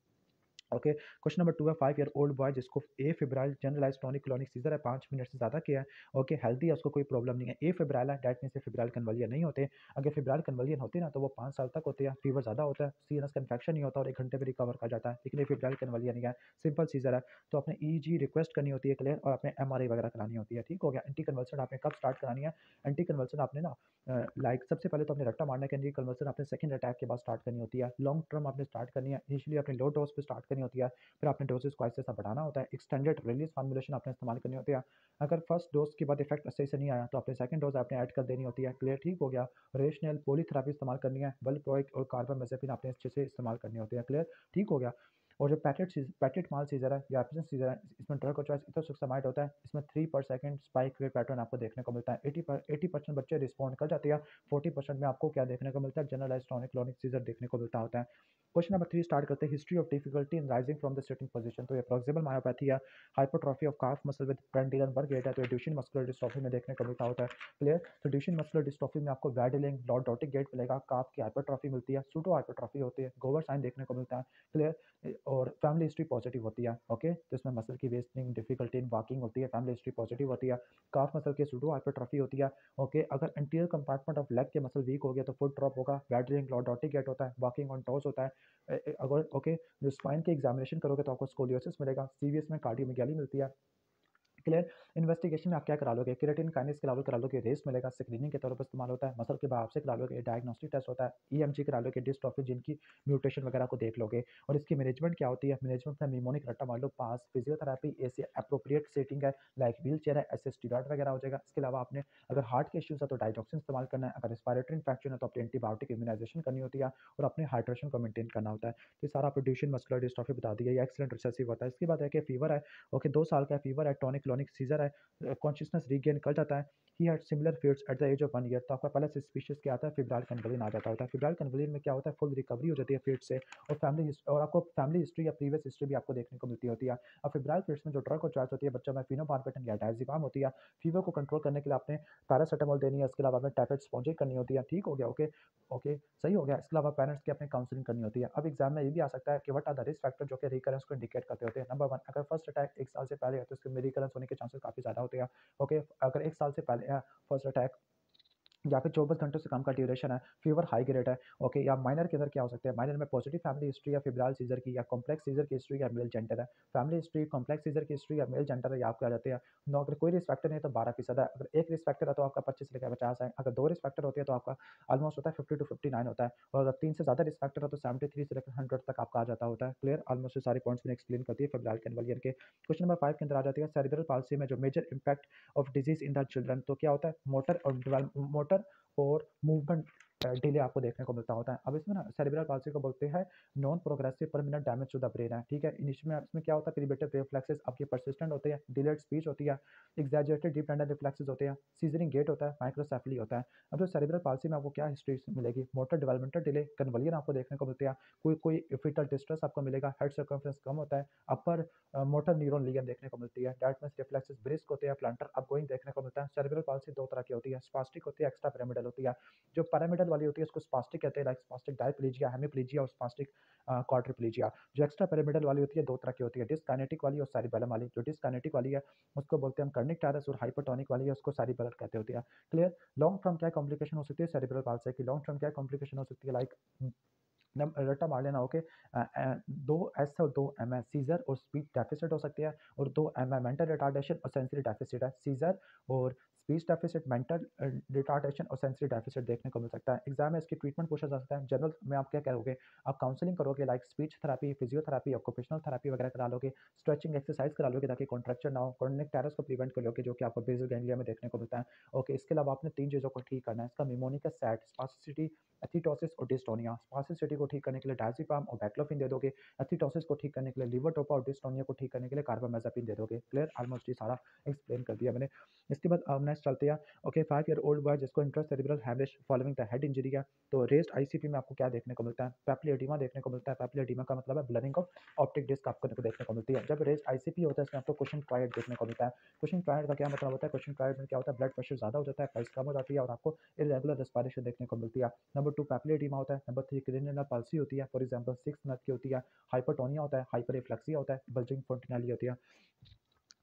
ओके, क्वेश्चन नंबर 2 है, 5 ईयर ओल्ड बॉय जिसको एफिब्राइल जनरलाइज्ड टॉनिक क्लॉनिक सीजर है, 5 मिनट से ज़्यादा किया है। ओके, हेल्दी है, उसको कोई प्रॉब्लम नहीं है। एफिब्राइल है, दैट मीन्स फेब्राइल कन्वल्जन नहीं होते। अगर फेब्राइल कन्वल्जन होती ना तो वो 5 साल तक होती है, फीवर ज़्यादा होता है, सीनस का इन्फेक्शन नहीं होता और 1 घंटे में रिकवर कर जाता है। लेकिन ये फेब्राइल कन्वल्जन नहीं है, सिंपल सीजर है। तो आपने ईईजी रिक्वेस्ट करनी होती है, क्लियर, और आपने एमआरआई वगैरह करानी होती है, ठीक हो गया। एंटी कन्वल्सन आपने कब स्टार्ट करानी है, एंटी कन्वल्सन आपने ना लाइक सबसे पहले तो आपने रट्टा मारने के एंटी कन्वल्सन आपने सेकंड अटैक के बाद स्टार्ट करनी होती है। लॉन्ग टर्म आपने स्टार्ट करनी है, इनिशियली आपने लो डोज पे स्टार्ट करनी होती है, फिर आपने डोजेस को ऐसे ऐसा बढ़ाना होता है। एक्सटेंडेड रिलीज फॉर्मुलेशन आपने इस्तेमाल करनी होती है। अगर फर्स्ट डोज के बाद इफेक्ट सही से नहीं आया तो आपने सेकंड डोज आपने ऐड कर देनी होती है, क्लियर, ठीक हो गया। रेशनल पॉलीथेरेपी इस्तेमाल करनी है, बल्प्रोइक और कार्बामेज़ेपिन आपने अच्छे से इस्तेमाल करनी होती है, क्लियर, ठीक हो गया। और जो पैटेट माल सीजर है या एप्सन सीजर है, इसमें ड्रग का चॉइस इथोसुक्सामाइड होता है। इसमें 3 पर सेकंड स्पाइक वेव पैटर्न आपको देखने को मिलता है। 80% बच्चे रिस्पॉन्ड कर जाते हैं, 40% में आपको क्या देखने को मिलता है, जनरलाइज्ड टॉनिक क्लॉनिक सीजर देखने को मिलता होता है। क्वेश्चन नंबर 3 स्टार्ट करते हैं। History of difficulty in rising from the sitting position. तो ये प्रोक्सिमल मायोपैथी है, hypertrophy of calf muscle with pendulum बर्गेट है, तो ये ड्यूशेन मस्कुलर डिस्ट्रॉफी में देखने को मिलता होता है, क्लियर। तो ड्यूशेन मस्कुलर डिस्ट्रॉफी में आपको वैडलिंग लॉर्डोटिक गेट मिलेगा, काफ की हाइपरट्रॉफी मिलती है, सूडो हाइपरट्रॉफी होती है, गोवर साइन देखने को मिलता है, क्लियर। और फैमिली हिस्ट्री पॉजिटिव होती है, ओके। तो इसमें मसल की वेस्टिंग डिफिकल्टी इन वॉकिंग होती है, फैमिली हिस्ट्री पॉजिटिव होती है। काफ मसल के सूडो हाइपरट्रॉफी होती है, ओके। अगर एंटीरियर कंपार्टमेंट ऑफ लेग के मसल वीक हो गया तो फुट ड्रॉप होगा, वैडलिंग लॉर्डोटिक गेट होता है, वॉकिंग ऑन टोज होता है। अगर ओके, जो स्पाइन की एग्जामिनेशन करोगे तो आपको स्कोलियोसिस मिलेगा, सीवीएस में कार्डियोमेगाली मिलती है, क्लियर। इन्वेस्टिगेशन में आप क्या करा लोगे, केराटिन काइनेस करा लो, करा लोगे, रेस मिलेगा, स्क्रीनिंग के तौर पर इस्तेमाल होता है, मसल के बायोप्सी करा लोगे, डायग्नोस्टिक टेस्ट होता है, ईएमजी करा लोगे, डिस्ट्रॉफी जिनकी म्यूटेशन वगैरह को देख लोगे। और इसकी मैनेजमेंट क्या होती है, मैनेजमेंट में निमोनिक रट्टा मार लो पास, फिजियोथेरेपी ऐसे अप्रोप्रिएट सेटिंग है, लाइक व्हील चेयर है, ऐसे स्टीरॉयड वगैरह हो जाएगा। इसके अलावा आपने अगर हार्ट के इश्यूज है तो डाइजॉक्सिन इस्तेमाल करना है, अगर रेस्पिरेटरी इन्फेक्शन है तो अपनी एंटीबायोटिक इम्यूनाइजेशन करनी होती है, और अपने हाइड्रेशन को मेंटेन करना होता है। तो ये सारा प्रोड्यूशन मस्कुलर डिस्ट्रॉफी बता दिया, ये एक्सीलेंट रिसेसिव होता है। इसके बाद है कि फीवर है, ओके, 2 साल का फीवर है, टॉनिक क्लॉनिक सीजर है, कॉन्शियसनेस रीगेन कर जाता है। He had similar fits at the age of 1 year. तो आपका पहला सस्पिशियस क्या आता है, फेब्राइल कन्वल्जन आ जाता होता है। फेब्राइल कन्वल्जन में क्या होता है, फुल रिकवरी हो जाती है फीट से, और और आपको फैमिली हिस्ट्री या प्रीवियस हिस्ट्री भी आपको देखने को मिलती होती है। अब फेब्राइल फीट्स में जो ड्रग को चॉइस होती है बच्चों में, फिनोबार्बिटन या डायज़ेपाम होती है। फीवर को कंट्रोल करने के लिए आपने पैरासिटामोल देनी है, इसके अलावा आपने टैबलेट स्पॉन्जिक करनी होती है, ठीक हो गया, ओके। ओके, सही हो गया। इसके अलावा पेरेंट्स की अपनी काउंसलिंग करनी होती है। अब एग्जाम में ये भी आ सकता है कि what are the risk factor जो कि रिकरेंस को इंडिकेट करते होते हैं। नंबर 1, अगर फर्स्ट अटैक 1 साल से पहले है तो इसके में रिकरेंस होने के चांसेस काफ़ी ज़्यादा होते हैं, ओके। अगर 1 साल से पहले है फर्स्ट अटैक, या फिर 24 घंटों से कम का ड्यूरेशन है, फीवर हाई ग्रेड है, ओके। या माइनर के अंदर क्या हो सकता है, माइनर में पॉजिटिव फैमिली हिस्ट्री या फिब्राइल सीजर की, या कॉम्प्लेक्स सीजर की हिस्ट्री, या मेल जेंडर है। फैमिली हिस्ट्री, कॉम्प्लेक्स सीजर की हिस्ट्री या मेल जेंडर है, ये आपको आ जाते हैं। नो, अगर कोई रिस्क फैक्टर नहीं है तो 12% है, अगर एक रिस्क फैक्टर है तो आपका 25 से लेकर 50 है, अगर 2 रिस्क फैक्टर होती है तो आपका ऑलमोस्ट होता है 50 टू 59 होता है, और अगर 3 से ज़्यादा रिस्क फैक्टर है तो 73 से लेकर 100 तक आपका आ जाता होता है, क्लियर। ऑलमोस्ट ये सारे पॉइंट्स मैंने एक्सप्लेन कर दिए फेब्राइल कन्वल्जन के। क्वेश्चन नंबर 5 के अंदर आ जाती है, सेरेब्रल पाल्सी में जो major impact of disease in the children. तो क्या होता है, मोटर और मूवमेंट डिले आपको देखने को मिलता होता है। अब इसमें ना सेरेब्रल पाल्सी को बोलते हैं non progressive permanent damage to the brain है, ठीक है। इनिशियल में इसमें क्या होता है, प्रीमेच्योर रिफ्लेक्सेस आपके persistent होते हैं, डिलेड स्पीच होती है, एग्जैजरेटेड डीप टेंडर रिफ्लेक्सेस होते हैं, सीजरिंग गेट होता है, माइक्रोसेफली होता है। अब जो सेरेब्रल पाल्सी में आपको क्या हिस्ट्री मिलेगी, मोटर डेवलपमेंटल डिले, कन्वल्जन आपको देखने को मिलती है, कोई कोई फीटल डिस्ट्रेस आपको मिलेगा, हेड सर्कमफ्रेंस कम होता है, अपर मोटर न्यूरॉन लीगन देखने को मिलती है, दैट मींस रिफ्लेक्सेस ब्रिस्क होते हैं, प्लांटर अपगोइंग देखने को मिलता है। सेरेब्रल पाल्सी 2 तरह की होती है, स्पास्टिक होती है, एक्स्ट्रा पिरामिडल होती है। जो पैरामिडल वाली होती है उसको स्पास्टिक कहते हैं, लाइक स्पास्टिक डायप्लेजिया, हेमिप्लेजिया और स्पास्टिक क्वाड्रिप्लेजिया। जो एक्स्ट्रा पिरामिडल वाली होती है दो तरह की होती है, डिस्काइनेटिक वाली और सेरिबेलम वाली। जो डिस्काइनेटिक वाली है उसको बोलते हैं हम कर्निक टायरस, और हाइपरटोनिक वाली है उसको सेरिबेलर कहते होती है। क्लियर। लॉन्ग टर्म क्या कॉम्प्लिकेशन हो सकती है सेरिब्रल पाल्सी की? लॉन्ग टर्म क्या कॉम्प्लिकेशन हो सकती है, लाइक रट्टा मार लेना, ओके। 2 एस और 2 एम है, सीजर और स्पीच डेफिसिट हो सकती है, और 2 एम है मेंटल रिटार्डेशन और सेंसरी डेफिसिट है। सीजर और स्पीच डेफिसिट, मेंटल रिटार्डेशन और सेंसरी डेफिसिट देखने को मिल सकता है। एग्जाम में इसकी ट्रीटमेंट पूछा जा सकता है। जनरल में आप क्या करोगे, आप काउंसलिंग करोगे, like speech therapy, physiotherapy, occupational therapy वगैरह करा लोगे, स्ट्रेचिंग एक्सरसाइज करा लोगे ताकि कॉन्ट्रैक्चर ना हो, कॉर्निक टेरस को प्रिवेंट कर लोगे जो कि आपको बेसल गैंग्लिया में देखने को मिलता है। ओके, इसके अलावा आपने 3 चीज़ों को ठीक करना है। इसका निमोनिक सेट, स्पास्टिसिटी, एथिटोसिस और डिस्टोनिया। स्पास्टिसिटी को ठीक करने के लिए डायज़ेपाम और बैक्लोफिन दे दोगे। एथिटोसिस को ठीक करने के लिए लीवोटोपा और डिस्टोनिया को ठीक करने के लिए कार्बामेज़ापिन दे दोगे। क्लियर, ऑलमोस्ट ये सारा एक्सप्लेन कर दिया मैंने। इसके बाद अब नेक्स्ट चलते हैं। ओके, 5 ईयर ओल्ड बॉय जिसको intracerebral haemorrhage following the head injury है, तो रेस्ट आईसीपी में आपको क्या देखने को मिलता है? पैपिली देखने को मिलता है। पैपिली का मतलब है ब्लरिंग ऑफ ऑप्टिक डिस्क आपको देखने को मिलती है। जब रेस्ट आईसीपी होता है इसमें आपको क्वेश्चन ट्रायड देखने को मिलता है। क्वेश्चन ट्रायड का क्या मतलब होता है? क्वेश्चन ट्रायड में क्या होता है, ब्लड प्रेशर ज़्यादा हो जाता है, पल्स कम हो जाती है और आपको इरेगुलर रेस्पिरेशन देखने को मिलती है। नंबर 2 पैपिली होता है। नंबर 3 क्रेनियल पल्सी होती है, फॉर एग्जांपल 6 नर्व की होती है। हाइपरटोनिया होता है, हाइपररिफ्लेक्सिया होता है, बल्जिंग फोंटेनाली होती है।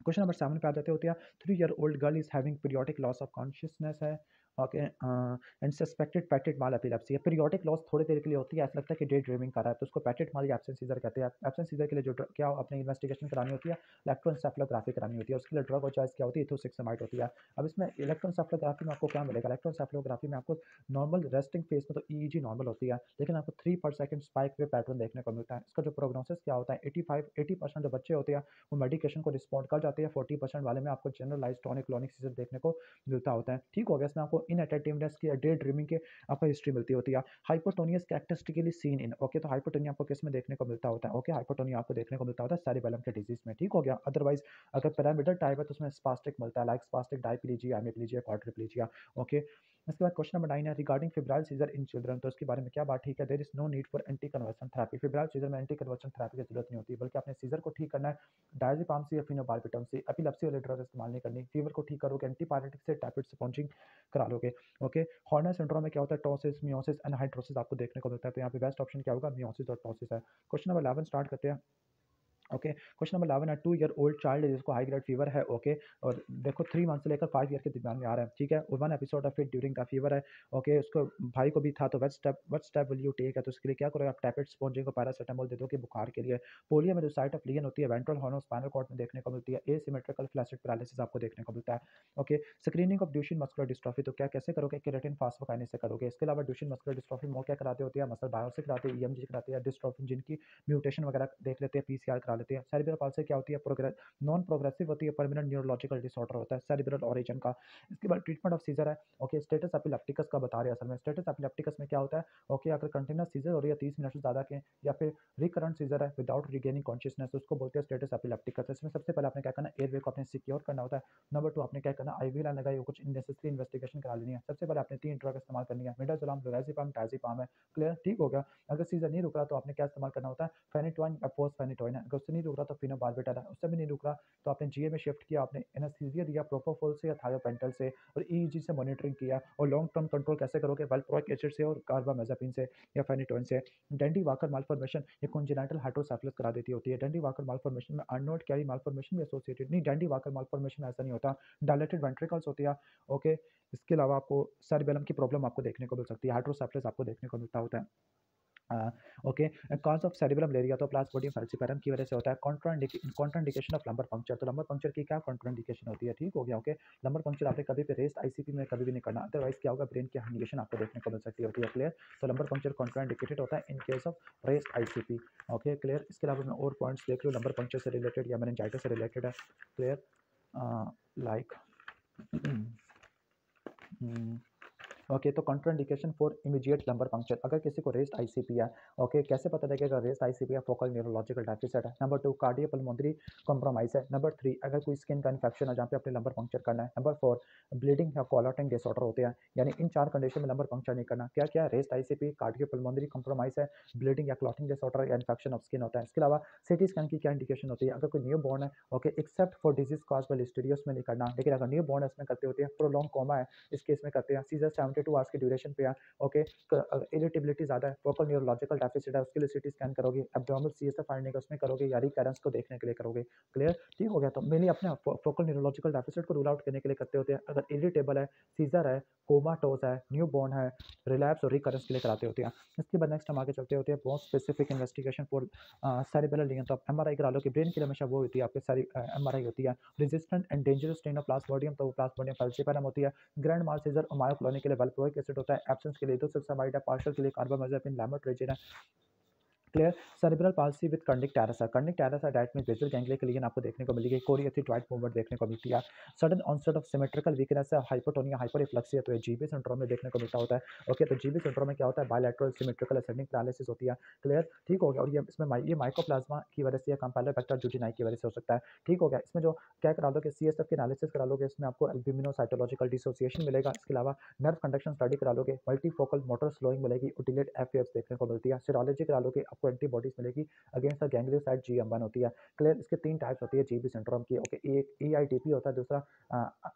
क्वेश्चन नंबर 7 पे आ जाते होते हैं। 3 year old girl is having periodic loss of consciousness है, okay, and suspected petit mal epilepsy है। पीरियोडिक लॉस थोड़ी देर के लिए होती है, ऐसा लगता है कि डे ड्रीमिंग कर रहा है, तो उसको पैटेट माल या एब्सेंट सीजर कहते हैं। एब्सेंट सीजर के लिए जो क्या अपनी इन्वेस्टिगेशन करानी होती है, इलेक्ट्रोएन्सेफलोग्राफी करानी होती है। उसके लिए ड्रग और चॉइस क्या होती है, इथोसिक्समाइड होती है। अब इसमें इलेक्ट्रोएन्सेफलोग्राफी में आपको क्या मिलेगा? इलेक्ट्रोएन्सेफलोग्राफी में आपको नॉर्मल रेस्टिंग फेज में तो ईईजी नॉर्मल होती है, लेकिन आपको 3/सेकंड स्पाइक वे पैटर्न देखने को मिलता है। इसका जो प्रोग्नोसिस क्या होता है, 80% जो बच्चे होते हैं वो मेडिकेशन को रिस्पॉन्ड कर जाते हैं। 40% वाले में आपको जनरलाइज टॉनिक क्लॉनिक सीजर देखने को मिलता होता है। ठीक हो गया। इसमें आपको इनअटेंटिवनेस की, डे ड्रीमिंग की आपको हिस्ट्री मिलती होती है। हाइपोटोनियस कैरेक्टरिस्टिकली सीन इन, ओके, तो हाइपोटोनिया आपको किस में देखने को मिलता होता है? ओके, हाइपोटोनिया आपको देखने को मिलता होता है सेरिबेलम के डिजीज में। ठीक हो गया। अदरवाइज अगर पिरामिडल टाइप है तो उसमें स्पास्टिक मिलता है, like spastic diplegia, hemiplegia, quadriplegia. Okay, इसके बाद क्वेश्चन नंबर 9 है regarding febrile seizure in children, तो इसके बारे में क्या बात ठीक है? There is no need for anticonvulsant therapy. Febrile seizure में एंटी कन्वर्सन थेरेपी की जरूरत नहीं होती, बल्कि अपने सीजर को ठीक करना है डायज़ेपाम से या फिनोबार्बिटम से। एपिलेप्सी वाले ड्रग इस्तेमाल नहीं करनी। फीवर को ठीक करोगे एंटीपायरेटिक से, टैबलेट स्पॉन्जिंग करा लोगे। ओके, हॉर्नर सिंड्रोम में क्या होता है? टोसिस, मियोसिस एंड हाइड्रोसिस आपको देखने को मिलता है, तो यहाँ पे बेस्ट ऑप्शन क्या होगा? मियोसिस और टोसिस है। क्वेश्चन नंबर 11 स्टार्ट करते हैं। ओके, क्वेश्चन नंबर 11 है 2 ईयर ओल्ड चाइल्ड है जिसको हाई ग्रेड फीवर है, ओके, और देखो 3 मंथ से लेकर 5 ईयर के दरमियान में आ रहा है, ठीक है, और 1 episode of it during the fever है। ओके, उसको भाई को भी था, तो what step will you take है, तो उसके लिए क्या करोगे? आप टैबलेट स्पॉन्जिंग को पैरासीटामोल दे दोगे बुखार के लिए। पोलियो में जो साइट ऑफ लीजन होती है वेंट्रल हॉर्न स्पाइनल कॉर्ड में देखने को मिलती है। एसिमेट्रिकल फ्लैसिड पैरालिसिस आपको देखने को मिलता है। Okay, screening of Duchenne muscular dystrophy, तो क्या कैसे करोगे? केराटिन फॉस्फोकाइनेज से करोगे। इसके अलावा ड्यूशेन मस्कुलर डिस्ट्रॉफी में और क्या कराते होती है? मसल बायोप्सी कराते हैं, ईएमजी कराते हैं, डिस्ट्रोफिन जिनकी म्यूटेशन वगैरह देख लेते हैं, पीसीआर करा लेते हैं। सेरिब्रल पाल्सी क्या होती है? नॉन प्रोग्रेसिव होती है, परमानेंट न्यूरोलॉजिकल डिसऑर्डर होता है सेरिब्रल ओरिजिन का। इसके बाद ट्रीटमेंट ऑफ सीजर है। ओके, स्टेटस एपिलेप्टिकस का बता रहे हैं असल में। स्टेटस एपिलेप्टिकस में क्या होता है? ओके, अगर कंटिन्यूअस सीजर हो रही है 30 मिनट से ज़्यादा के, या फिर रिकरेंट सीजर है विदाउट रिगेनिंग कॉन्शियसनेस, उसको बोलते हैं स्टेटस एपिलेप्टिकस। इसमें सबसे पहले आपने क्या करना है? एयरवे को आपने सिक्योर करना होता है। नंबर 2 आपने क्या करना है? आईवी लाइन लगाई हो, कुछ इननेसेसरी इन्वेस्टिगेशन करा लेनी है। सबसे पहले आपने 3 ड्रग इस्तेमाल करनी है, मिडाजोलम, लोराज़ेपाम, डायज़ेपाम है। क्लियर, ठीक हो गया। अगर सीजर नहीं रुक रहा तो आपने क्या इस्तेमाल करना होता है? फेनिटोइन या फोस्फेनिटोइन है। अगर उससे नहीं रुक रहा तो फिनोबार्बिटल है। उससे भी नहीं रुक रहा तो आपने जीए में शिफ्ट किया, आपने एनेस्थीसिया दिया प्रोपोफोल से या थायोपेंटल से, और ईईजी से मॉनिटरिंग किया। और लॉन्ग टर्म कंट्रोल कैसे करोगे? वैल्प्रोइक एसिड से और कार्बामेज़ापिन से या फेनिटोइन से। डेंडी वाकर मालफॉर्मेशन ये कॉन्जेनिटल हाइड्रोसेफलस करा देती होती है। डेंडी वाकर मालफॉर्मेशन में अर्नोल्ड कैरी मालफॉर्मेशन भी एसोसिएटेड नहीं, डेंडी वाकर मालफॉर्मेशन में ऐसा नहीं होता। डायलेटेड वेंट्रिकल्स होती है। ओके, इसके अलावा आपको सेरिबेलम की प्रॉब्लम आपको देखने को मिल सकती है, हाइड्रोसेफलस आपको देखने को मिलता होता है। ओके, कॉज ऑफ सेरिब्रम लेरिया तो प्लाज्मोडियम फैल्सिपारम की वजह से होता है। कॉन्ट्राइंडिकेशन ऑफ लंबर पंक्चर, तो लंबर पंक्चर की क्या कॉन्ट्राइंडिकेशन होती है? ठीक हो गया। ओके, लंबर पंक्चर आपने कभी भी रेस्ट आईसीपी में कभी भी नहीं करना, अदरवाइज क्या होगा? ब्रेन की हर्निएशन आपको देखने को मिल सकती होती है। क्लियर, तो लंबर पंक्चर कॉन्ट्राइंडिकेटेड होता है इन case of rest ICP. Okay, clear. इसके अलावा मैं और पॉइंट्स देख लो लंबर पंक्चर से रिलेटेड या मेनिंजाइटिस से रिलेटेड है। क्लियर, लाइक ओके, तो contraindication for immediate lumbar puncture, अगर किसी को रेस्ट आईसीपी है, ओके, कैसे पता लगेगा रेस्ट आईसीपी है? फोकल न्यूरोलॉजिकल डेफिसिट है। नंबर 2 कार्डियोपल्मोनरी कॉम्प्रोमाइज है। नंबर 3 अगर कोई स्किन का इन्फेक्शन है जहाँ पे अपने लंबर पंक्चर करना है। नंबर 4 ब्लीडिंग या क्लॉटिंग डिसऑर्डर होते हैं, यानी इन 4 कंडीशन में लंबर पंक्चर नहीं करना। क्या क्या? रेस्ट आईसीपी, कार्डियोपल्मोनरी कॉम्प्रोमाइज है, ब्लीडिंग या क्लॉटिंग डिसऑर्डर या इन्फेक्शन ऑफ स्किन होता है। इसके अलावा सिटी स्कैन की क्या इंडिकेशन होती है? अगर कोई न्यू बॉर्न है, okay, except for disease cause by Listeria उसमें नहीं करना, लेकिन अगर न्यू बॉर्न है इसमें करते होती है। प्रोलॉन्ग कोमा है इस केस में करते हैं। सीजर आवर्स की ड्यूरेशन पे है। ओके, इरिटेबिलिटी ज़्यादा है, फोकल न्यूरोलॉजिकल डेफिसिट है, उसके लिए सीटी स्कैन करोगे, एब्डोमिनल सीएसएफ फाइंडिंग है उसमें करोगे, या रिकरेंस को देखने के लिए करोगे। क्लियर, ठीक हो गया। तो मेनली अपने फोकल न्यूरोलॉजिकल डेफिसिट को रूल आउट करने के लिए करते होते हैं। अगर इरिटेबल है, सीजर है, कोमाटोज है, न्यू बॉर्न है, रिलैप्स और रिकरेंस के लिए कराते होते हैं। इसके बाद नेक्स्ट हम आगे चलते होते हैं बहुत specific investigation for cerebral lesion. तो आप एमआरआई करा लो कि ब्रेन के लिए हमेशा वो होती है आपके सारी एमआरआई होती है। Resistant and dangerous strain of Plasmodium, तो वो प्लाज्मोडियम फैल्सिपारम होती है। ग्रैंड माल सीजर और मायोक्लोनिक के लिए वैल्प्रोइक एसिड होता है। एब्सेंस के लिए इथोसेक्सामाइड है, पार्शियल के लिए कार्बामेज़ापिन, लैमोट्रेजिन है। Clear, cerebral palsy with Kernig Teresa. Kernig Teresa diet में बेसल गैंग्लिया के लिए आपको देखने को मिलेगी, कोरियोथी-ड्वाइट मूवमेंट देखने को मिलती है। Sudden onset of symmetrical weakness है, हाइपोटोनिया, हाइपररिफ्लेक्सिया, तो ये जीबी सिंड्रोम में देखने को मिलता होता है। ओके, तो जीबी सिंड्रोम में क्या होता है, बायलैटरल सिमेट्रिकल असेंडिंग पैरालिसिस होती है। क्लियर, ठीक हो गया। और ये इसमें ये माइकोप्लाज्मा की वजह से या कैम्पैलोबैक्टर जूजिनाई की वजह से हो सकता है। ठीक हो गया। इसमें जो क्या करा लोगे, सीएसएफ की एनालिसिस करा लोगे, इसमें आपको एल्ब्यूमिनोसाइटोलॉजिकल डिसोसिएशन मिलेगा। इसके अलावा नर्व कंडक्शन स्टडी करा लोगे, मल्टीफोकल मोटर स्लोइंग मिलेगी, डिलेड एफएएफ देखने को मिलती है। सीरोलॉजी करा लोगे, आपको एंटीबॉडीज मिलेगी अगेंस्ट द गैंग्लियोसाइड GM1 होती है। क्लियर, इसके 3 टाइप्स होती है जीबी सिंड्रोम की। ओके, एक EITP होता है, दूसरा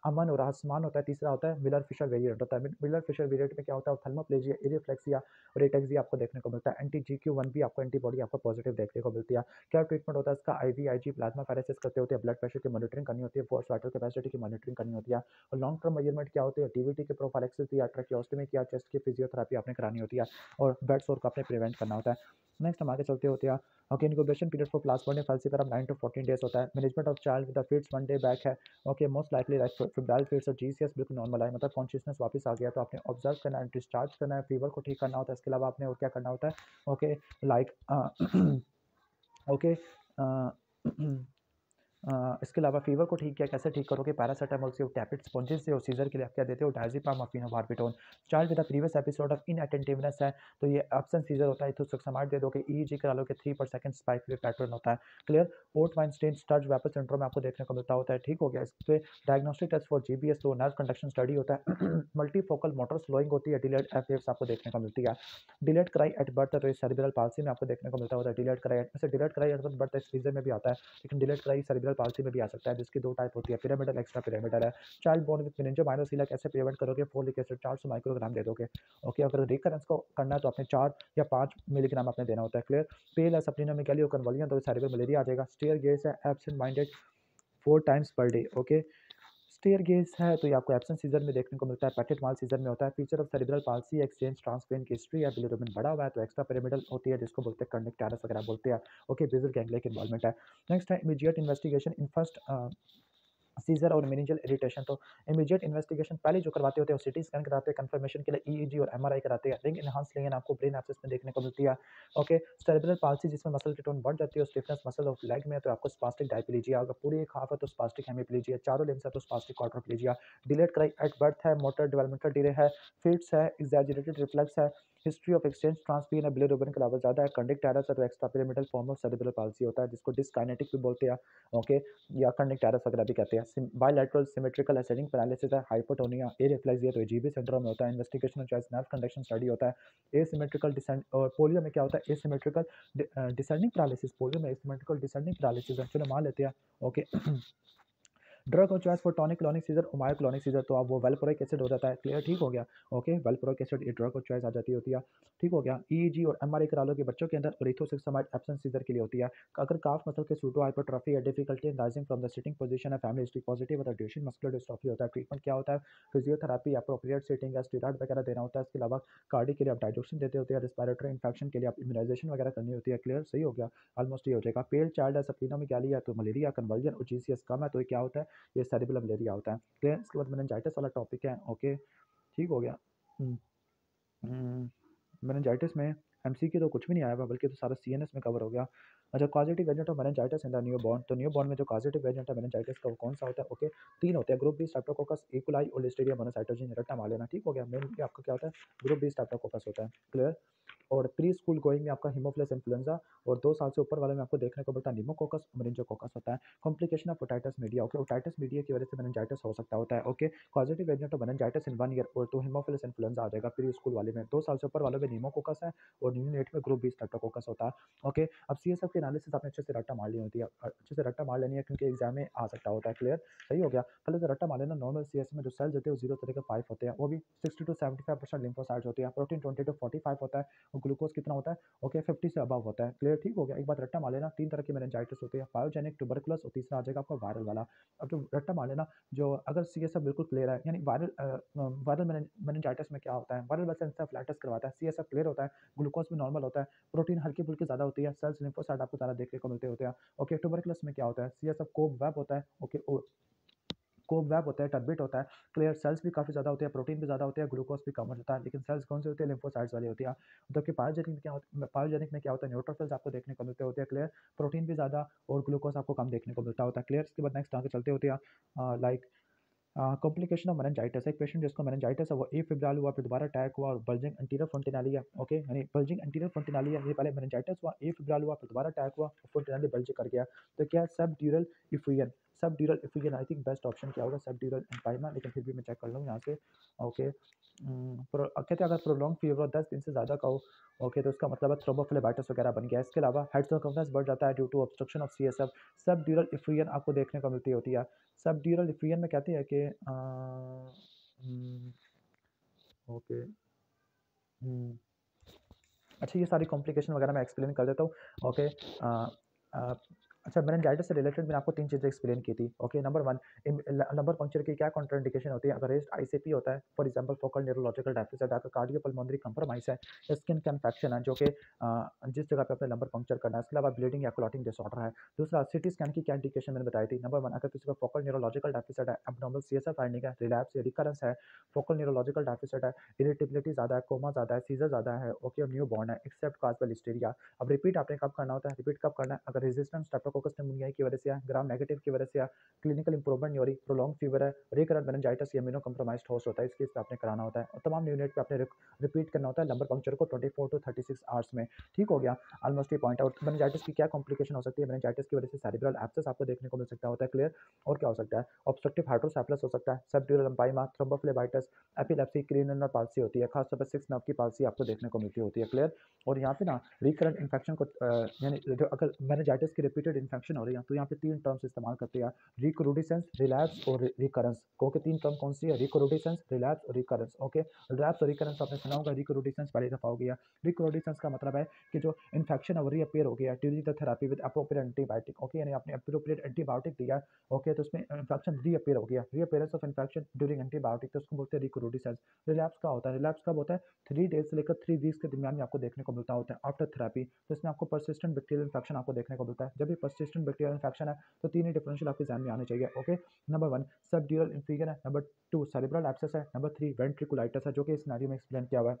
अमन और आसमान होता है, तीसरा होता है मिलर फिशर वेरिएंट होता है। मिलर फिशर वेरिएंट में क्या होता है, ऑप्थेल्मोप्लेजिया, इरिफ्लेक्सिया और एटेक्सिया आपको देखने को मिलता है। एंटी GQ1 भी आपको एंटीबॉडी आपको पॉजिटिव देखने को मिलती है। क्या ट्रीटमेंट होता है इसका, IVIG प्लाज्मा फेरेसिस करते होते हैं, ब्लड प्रेशर की मॉनिटरिंग करनी होती है, फोर्स वाटर कैपेसिटी की मॉनिटरिंग करनी होती है। और लॉन्ग टर्म मेजरमेंट क्या होती है, DVT के प्रोफाइलेक्सिस या ट्रैकियोस्टोमी या चेस्ट की फिजियोथेरेपी आपने करानी होती है, और बेड सोर को आपने प्रिवेंट करना होता है। नेक्स्ट हम आगे चलते होते हैं। Okay, incubation period for plasmodium falciparum 9 to 14 days होता है। Management of child with the fits 1 day back है। Okay, most likely like febrile fits और GCS बिल्कुल नॉर्मल है, मतलब कॉन्शियसनेस वापस आ गया, तो आपने ऑब्जर्व करना है, डिस्चार्ज करना है, फीवर को ठीक करना होता है। इसके अलावा आपने और क्या करना होता है, ओके, लाइक ओके इसके अलावा फीवर को ठीक किया, कैसे ठीक करोगे, पैरासीटामोल से, टैबलेट स्पॉन्जेस से, और सीजर के लिए आप क्या देते हो, डायज़ेपाम और phenobarbitone. Child with the previous episode of inattentiveness है, तो ये एब्सेंट सीजर होता है, तो सक्सामाइड दे दोगे। EEG करा लोगे, 3/सेकंड स्पाइक वेव पैटर्न होता है। Clear, port wine stain Sturge Weber syndrome आपको देखने को मिलता होता है। ठीक हो गया। इस पे डायग्नोस्टिक टेस्ट फॉर GBS, तो नर्व कंडक्शन स्टडी होता है। मल्टीफोकल मोटर स्लोइंग होती है, डिलेड एफएफ्स आपको देखने को मिलती है। डिलेड क्राई एट बर्थ है, तो ये सेरिब्रल पाल्सी में आपको देखने को मिलता होता है। डिलेड क्राई वैसे delayed cry at birth seizure में भी आता है, लेकिन डिलेड क्राई सेरिब्रल पाल्सी में भी आ सकता है, जिसकी 2 टाइप होती है, पिरामिडल, एक्स्ट्रा पिरामिडल है। चाइल्ड बोर्न विद मेनिंजोमाइलोसिला कैसे प्रिवेंट करोगे, फोलिक एसिड 400 माइक्रोग्राम दे दोगे। ओके, अगर रिकरेंस को करना है तो आपने 4 या 5 मिलीग्राम आपने देना होता है। क्लियर, पेल है, सप्लीनोमेगाली और कन्वलियन, तो सेरिब्रल मलेरिया आ जाएगा। स्टेयर गेज है, absent minded 4 times per day. Okay, stare gaze है, तो ये आपको एब्सेंट सीजर में देखने को मिलता है, पैकेट माल सीजर में होता है। Feature of cerebral palsy, exchange transfusion की हिस्ट्री है, बिलिरुबिन बढ़ा हुआ है, तो एक्स्ट्रा पिरामिडल होती है, जिसको बोलते हैं कर्निक टेरेस वगैरह बोलते हैं। ओके, बेसल गैंग्लिया की इन्वॉल्वमेंट है। नेक्स्ट है immediate investigation in first seizure और मेनिंजियल इरिटेशन, तो इमीडिएट इन्वेस्टिगेशन पहले जो करवाते होते हैं, सिटी स्कैन कराते हैं, कंफर्मेशन के लिए EEG और MRI कराते हैं। रिंग एनहांस लेंगे आपको ब्रेन एक्सिस में देखने को मिलती है। ओके, सेरेब्रल पाल्सी जिसमें मसल की टोन बढ़ जाती है, स्टिफनेस मसल ऑफ लेग में, तो आपको स्पास्टिक डायप्लेजिया, अगर पूरी एक हाफ है तो स्पास्टिक हेमिप्लेजिया, चारों लिम्स है तो spastic quadriplegia. Delayed cry at birth है, मोटर डेवलपमेंटल डिले है, फिट्स है, एग्जैजरेटेड रिफ्लेक्स है, हिस्ट्री ऑफ एक्सचेंज ट्रांसपीन है, बिलिरुबिन के अलावा ज़्यादा है, कंडिक टेरस है, तो extra pyramidal form of cerebral palsy होता है, जिसको डिस्काइनेटिक भी बोलते हैं। ओके, या कर्निक टेरस वगैरह भी कहते हैं। बायलैटरल सिमेट्रिकल एसेडिंग पैरालिसिस है, हाइपोटोनिया, एरिफ्लेक्सिया, तो जीबी सिंड्रोम में होता है। Investigation of choice nerve conduction study होता है। एसिमेट्रिकल डिसेंड, और पोलियो में क्या होता है, एसिमेट्रिकल डिसेंडिंग पैरालिसिस, पोलियो में एसिमेट्रिकल डिसेंडिंग पैरालिसिस है। चलो मान लेते हैं। ओके, ड्रग और choice for tonic clonic seizure, myoclonic seizure, तो आप वो वेल्प्रोइक एसिड हो जाता है। क्लियर, ठीक हो गया। ओके, वेल्प्रोइक एसिड ये ड्रग और चॉइस आ जाती होती है। ठीक हो गया। EEG और MRI करा लो कि बच्चों के अंदर, और इथोसेक्सामाइड एब्सेंट सीजर के लिए होती है। अगर काफ मसल के सूडो हाइपरट्रॉफी या difficulty in rising from the sitting position है, फैमिली हिस्ट्री पॉजिटिव है, तो ड्यूशेन मस्कुलर डिस्ट्रॉफी होता है। ट्रीटमेंट क्या होता है, फिजियोथेरेपी, अप्रोप्रिएट सिटिंग या स्टेरॉइड वगैरह देना होता है। इसके अलावा कार्डिक के लिए आप डाइजोक्सिन देते होते हैं, रिस्पिरेटरी इन्फेक्शन के लिए आप इम्यूनाइजेशन वगैरह करनी होती है। क्लियर, सही हो गया। ऑलमोस्ट ये हो जाएगा। पेल चाइल्ड है, सप्लीनोमेगाली है, तो मलेरिया, कन्वर्जन और GCS कम है, तो ये क्या होता है, ये सेरिब्रल मलेरिया होता है। क्लियर, इसके बाद मेनिंजाइटिस वाला टॉपिक है। ओके, ठीक हो गया। हम्म, मेनिंजाइटिस में MCQ तो कुछ भी नहीं आया हुआ, बल्कि तो सारा CNS में कवर हो गया। अच्छा, causative agent of meningitis in the new born, तो न्यू बॉर्न में जो कॉजेटिव एजेंट है मेनिंजाइटिस का, वो कौन सा होता है। ओके, 3 होते हैं, ग्रुप बी स्ट्रेप्टोकोकस, इकोलाई और लिस्टीरिया मोनोसाइटोजिन, रट्टा मार लेना। ठीक हो गया। मेनली आपका क्या होता है, ग्रुप बी स्ट्रेप्टोकोकस होता है। क्लियर, और प्री स्कूल गोइंग में आपका हीमोफिलस इन्फ्लुएंजा, और 2 साल से ऊपर वाले में आपको देखने को मिलता है निमोकोकस, मेनिंजोकोकस होता है। Complication of otitis media, okay, otitis media की वजह से मेनिंजाइटिस हो सकता होता है। Okay, positive agent of meningitis in 1 year और 2 हीमोफिलस इन्फ्लुएंजा आ जाएगा प्री स्कूल वाले में। 2 साल से ऊपर वालों में निमोकोकस है, और न्यूनेट में ग्रुप बी स्ट्रेप्टोकोकस होता है। ओके, अब CSF की एनालिसिस आपने अच्छे से रट्टा मार ली होती है, अच्छे से रट्टा मार लेनी है क्योंकि एग्जाम में आ सकता होता है। क्लियर, सही हो गया। पहले तो रट्टा मार लेना। नॉर्मल सीएस में जो सेल्स होते हैं वो 0 से लेकर 5 होते हैं, वो भी 60 to 75% लिम्फोसाइट्स होती है। प्रोटीन 20 to 45 होता है और ग्लूकोज कितना होता है, ओके 50 से अबव होता है। क्लियर, ठीक हो गया। एक बात रट्टा मार लेना, 3 तरह की मेनिंजाइटिस होती है, पायोजेनिक, ट्यूबरकुलस और तीसरा आ जाएगा आपका वायरल वाला। अब जो रट्टा मार लेना, जो अगर सीएसएफ बिल्कुल क्लियर है, यानी वायरल मेनिंजाइटिस में क्या होता है, वायरल वैसे एंसेफेलाइटिस करवाता है, सीएसएफ क्लियर होता है, ग्लूकोज भी नॉर्मल होता है, प्रोटीन हल्की फुल्की ज़्यादा होती है, सेल्स लिम्फोसाइट आपको ज़्यादा देखने को मिलते होते हैं। ओके, ट्यूबरकुलस में क्या होता है, सीएसएफ कोब वेब होता है, ओके कोब वेब होता है, टर्बिट होता है। क्लियर, सेल्स भी काफ़ी ज़्यादा होते हैं, प्रोटीन भी ज़्यादा होते हैं, ग्लूकोज भी कम होता है, लेकिन सेल्स कौन सी होती है, लिम्फोसाइट्स वाली होती है। जबकि पायोजेनिक में क्या होता है, न्यूट्रोफिल्स आपको देखने को मिलते होते हैं। क्लियर, प्रोटीन भी ज़्यादा और ग्लूकोज आपको कम देखने को मिलता होता है। क्लियर, इसके बाद नेक्स्ट आगे चलते होते हैं, लाइक कॉम्प्लिकेशन ऑफ मेनिंजाइटिस। एक पेशेंट जिसको मेनिंजाइटिस है वो एफिब्रिल हुआ, फिर दोबारा अटैक हुआ और बल्जिंग एंटीरियर फोंटिनाली है, ओके, यानी बल्जिंग एंटीरियर फोंटिनाली है, ये पहले मेनिंजाइटिस हुआ, एफिब्रिल हुआ, फिर दोबारा अटैक हुआ, फोंटिनाली बल्ज कर गया। तो क्या है, subdural effusion. Subdural effusion I think best option क्या होगा, सबड्यूरल एम्फाइमा, लेकिन फिर भी मैं चेक कर लूँ यहाँ से। ओके, कहते हैं अगर प्रोलॉन्ग फीवर 10 दिन से ज़्यादा का हो, ओके, तो उसका मतलब है थ्रोम्बोफ्लेबाइटिस वगैरह बन गया। इसके अलावा हेड सर्कमफ्रेंस बढ़ जाता है due to obstruction of CSF. Subdural effusion आपको देखने को मिलती होती है। सबड्यूरल इफ्यूजन में कहते हैं कि ओके, अच्छा, ये सारी कॉम्प्लिकेशन वगैरह मैं एक्सप्लेन कर देता हूँ। ओके, अच्छा, मेनिंजाइटिस से रिलेटेड मैंने आपको 3 चीज़ें एक्सप्लेन की थी। ओके, नंबर 1, लंबर पंक्चर की क्या कॉन्ट्राइंडिकेशन होती है, अगर रेस्ट आईसीपी होता है, for example focal neurological deficit, आपका कार्डियोपल्मोनरी कंप्रोमाइज़ है, स्किन का इन्फेक्शन है जो कि जिस जगह पे आपने लंबर पंक्चर करना है, इसके अलावा ब्लीडिंग या क्लॉटिंग डिसऑर्डर है। दूसरा, सीटी स्कैन की क्या इंडिकेशन मैंने बताई थी। नंबर 1, अगर किसी को फोकल न्यूरोलॉजिकल डेफिसिट है, एब्नॉर्मल सीएसएफ फाइंडिंग है, रिलैप्स या रिकरेंस है, फोकल न्यूरोलॉजिकल डेफिसिट है, इरिटेबिलिटी ज़्यादा है, कोमा ज़्यादा है, सीजर ज़्यादा है, ओके, और न्यू बॉर्न है, एक्सेप्ट काजल हिस्टीरिया। अब रिपीट आपने कब करना होता है, रिपीट कब करना है, अगर रेजिस्टेंस स्ट्रेप्टोकोकस निमोनिया की वजह से या ग्राम नेगेटिव की वजह से या क्लिनिकल इंप्रूवमेंट नहीं हो रही, प्रोलॉन्ग फीवर है, रिकरेंट मेनिंजाइटिस या इम्यूनो कंप्रोमाइज्ड होस्ट होता है, इस केस पे आपने कराना होता है। और तमाम यूनिट पे आपने रिपीट करना होता है लंबर पंक्चर को 24 to 36 आवर्स में। ठीक हो गया, ऑलमोस्ट ये पॉइंट है। और मेनिंजाइटिस की क्या कॉम्प्लिकेशन हो सकती है, मेनिंजाइटिस की वजह से सेरिब्रल एब्सेस आपको देखने को मिल सकता होता है। क्लियर, और क्या हो सकता है, ऑब्स्ट्रक्टिव हाइड्रोसेफलस हो सकता है, subdural empyema, thrombophlebitis, epilepsy, cranial palsy होती है, खासतौर पर 6 नर्व की पाल्सी आपको देखने को मिलती होती है। क्लियर, और यहाँ पे ना रिकरेंट इन्फेक्शन को यानी जो अगर मेनिंजाइटिस की रिपीटेड इन्फेक्शन हो रही है तो यहाँ पे 3 टर्म्स इस्तेमाल करते हैं, रिक्रूडिसेंस, रिलैप्स और रिकरेंस। क्योंकि 3 टर्म कौन सी है, रिक्रूडिसेंस, रिलैप्स और रिकरेंस। ओके, रिलैप्स और रिकरेंस आपने सुना होगा, रिक्रूडिसेंस पहली दफा हो गया। रिक्रूडिसेंस का मतलब है कि जो इन्फेक्शन है वो रीअपीयर हो गया during the therapy with appropriate antibiotic. Okay, यानी आपने अप्रोप्रिएट एंटीबायोटिक दिया, ओके, तो उसमें इन्फेक्शन रीअपीयर हो गया, रीअपीयरेंस ऑफ इन्फेक्शन ड्यूरिंग एंटीबायोटिक, तो उसको बोलते हैं रिक्रूडिसेंस। रिलैप्स का होता है, रिलैप्स कब होता है, 3 डेज से लेकर 3 वीक्स के दरमियान में आपको देखने को मिलता होता है आफ्टर थेरेपी। तो इसमें आपको परसिस्टेंट बैक्टीरियल इन्फेक्शन आपको देखने को मिलता है। जब भी परसिस्टेंट बैक्टीरियल इन्फेक्शन है तो 3 ही डिफरेंशियल आपके ध्यान में आने चाहिए। ओके, नंबर 1 सबड्यूरल इन्फ्यूजन है, नंबर 2 सेरिब्रल एब्सेस है, नंबर 3 वेंट्रिकुलाइटिस है, जो कि इस सिनेरियो में एक्सप्लेन किया हुआ है।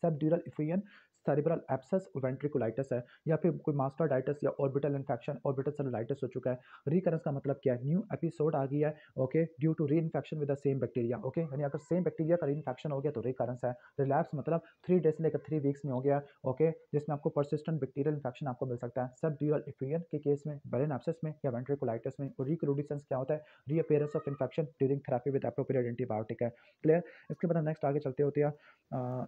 सबड्यूरल इफ्यूजन, सेरिब्रल एब्सेस, वेंट्रिकुलाइटिस है, या फिर कोई मास्टरडाइटिस या ऑर्बिटल इन्फेक्शन, ऑर्बिटल सेलुलाइटिस हो चुका है। रिकरेंस का मतलब क्या है, न्यू एपिसोड आ गया है, okay, due to reinfection with the same bacteria. Okay, यानी अगर सेम बैक्टीरिया का री इन्फेक्शन हो गया तो रिकरेंस है। रिलैप्स मतलब 3 डेज से लेकर 3 वीक्स में हो गया, ओके, जिसमें आपको परसिस्टेंट बैक्टीरियल इन्फेक्शन आपको मिल सकता है सबड्यूरल इफ्यूजन के केस में, बेलन एब्सेस में या वेंट्रिकुलाइटिस में। और रिक्रूडिसेंस क्या होता है, reappearance of infection during therapy with appropriate antibiotic है। क्लियर, इसके बाद हम नेक्स्ट आगे चलते होते हैं।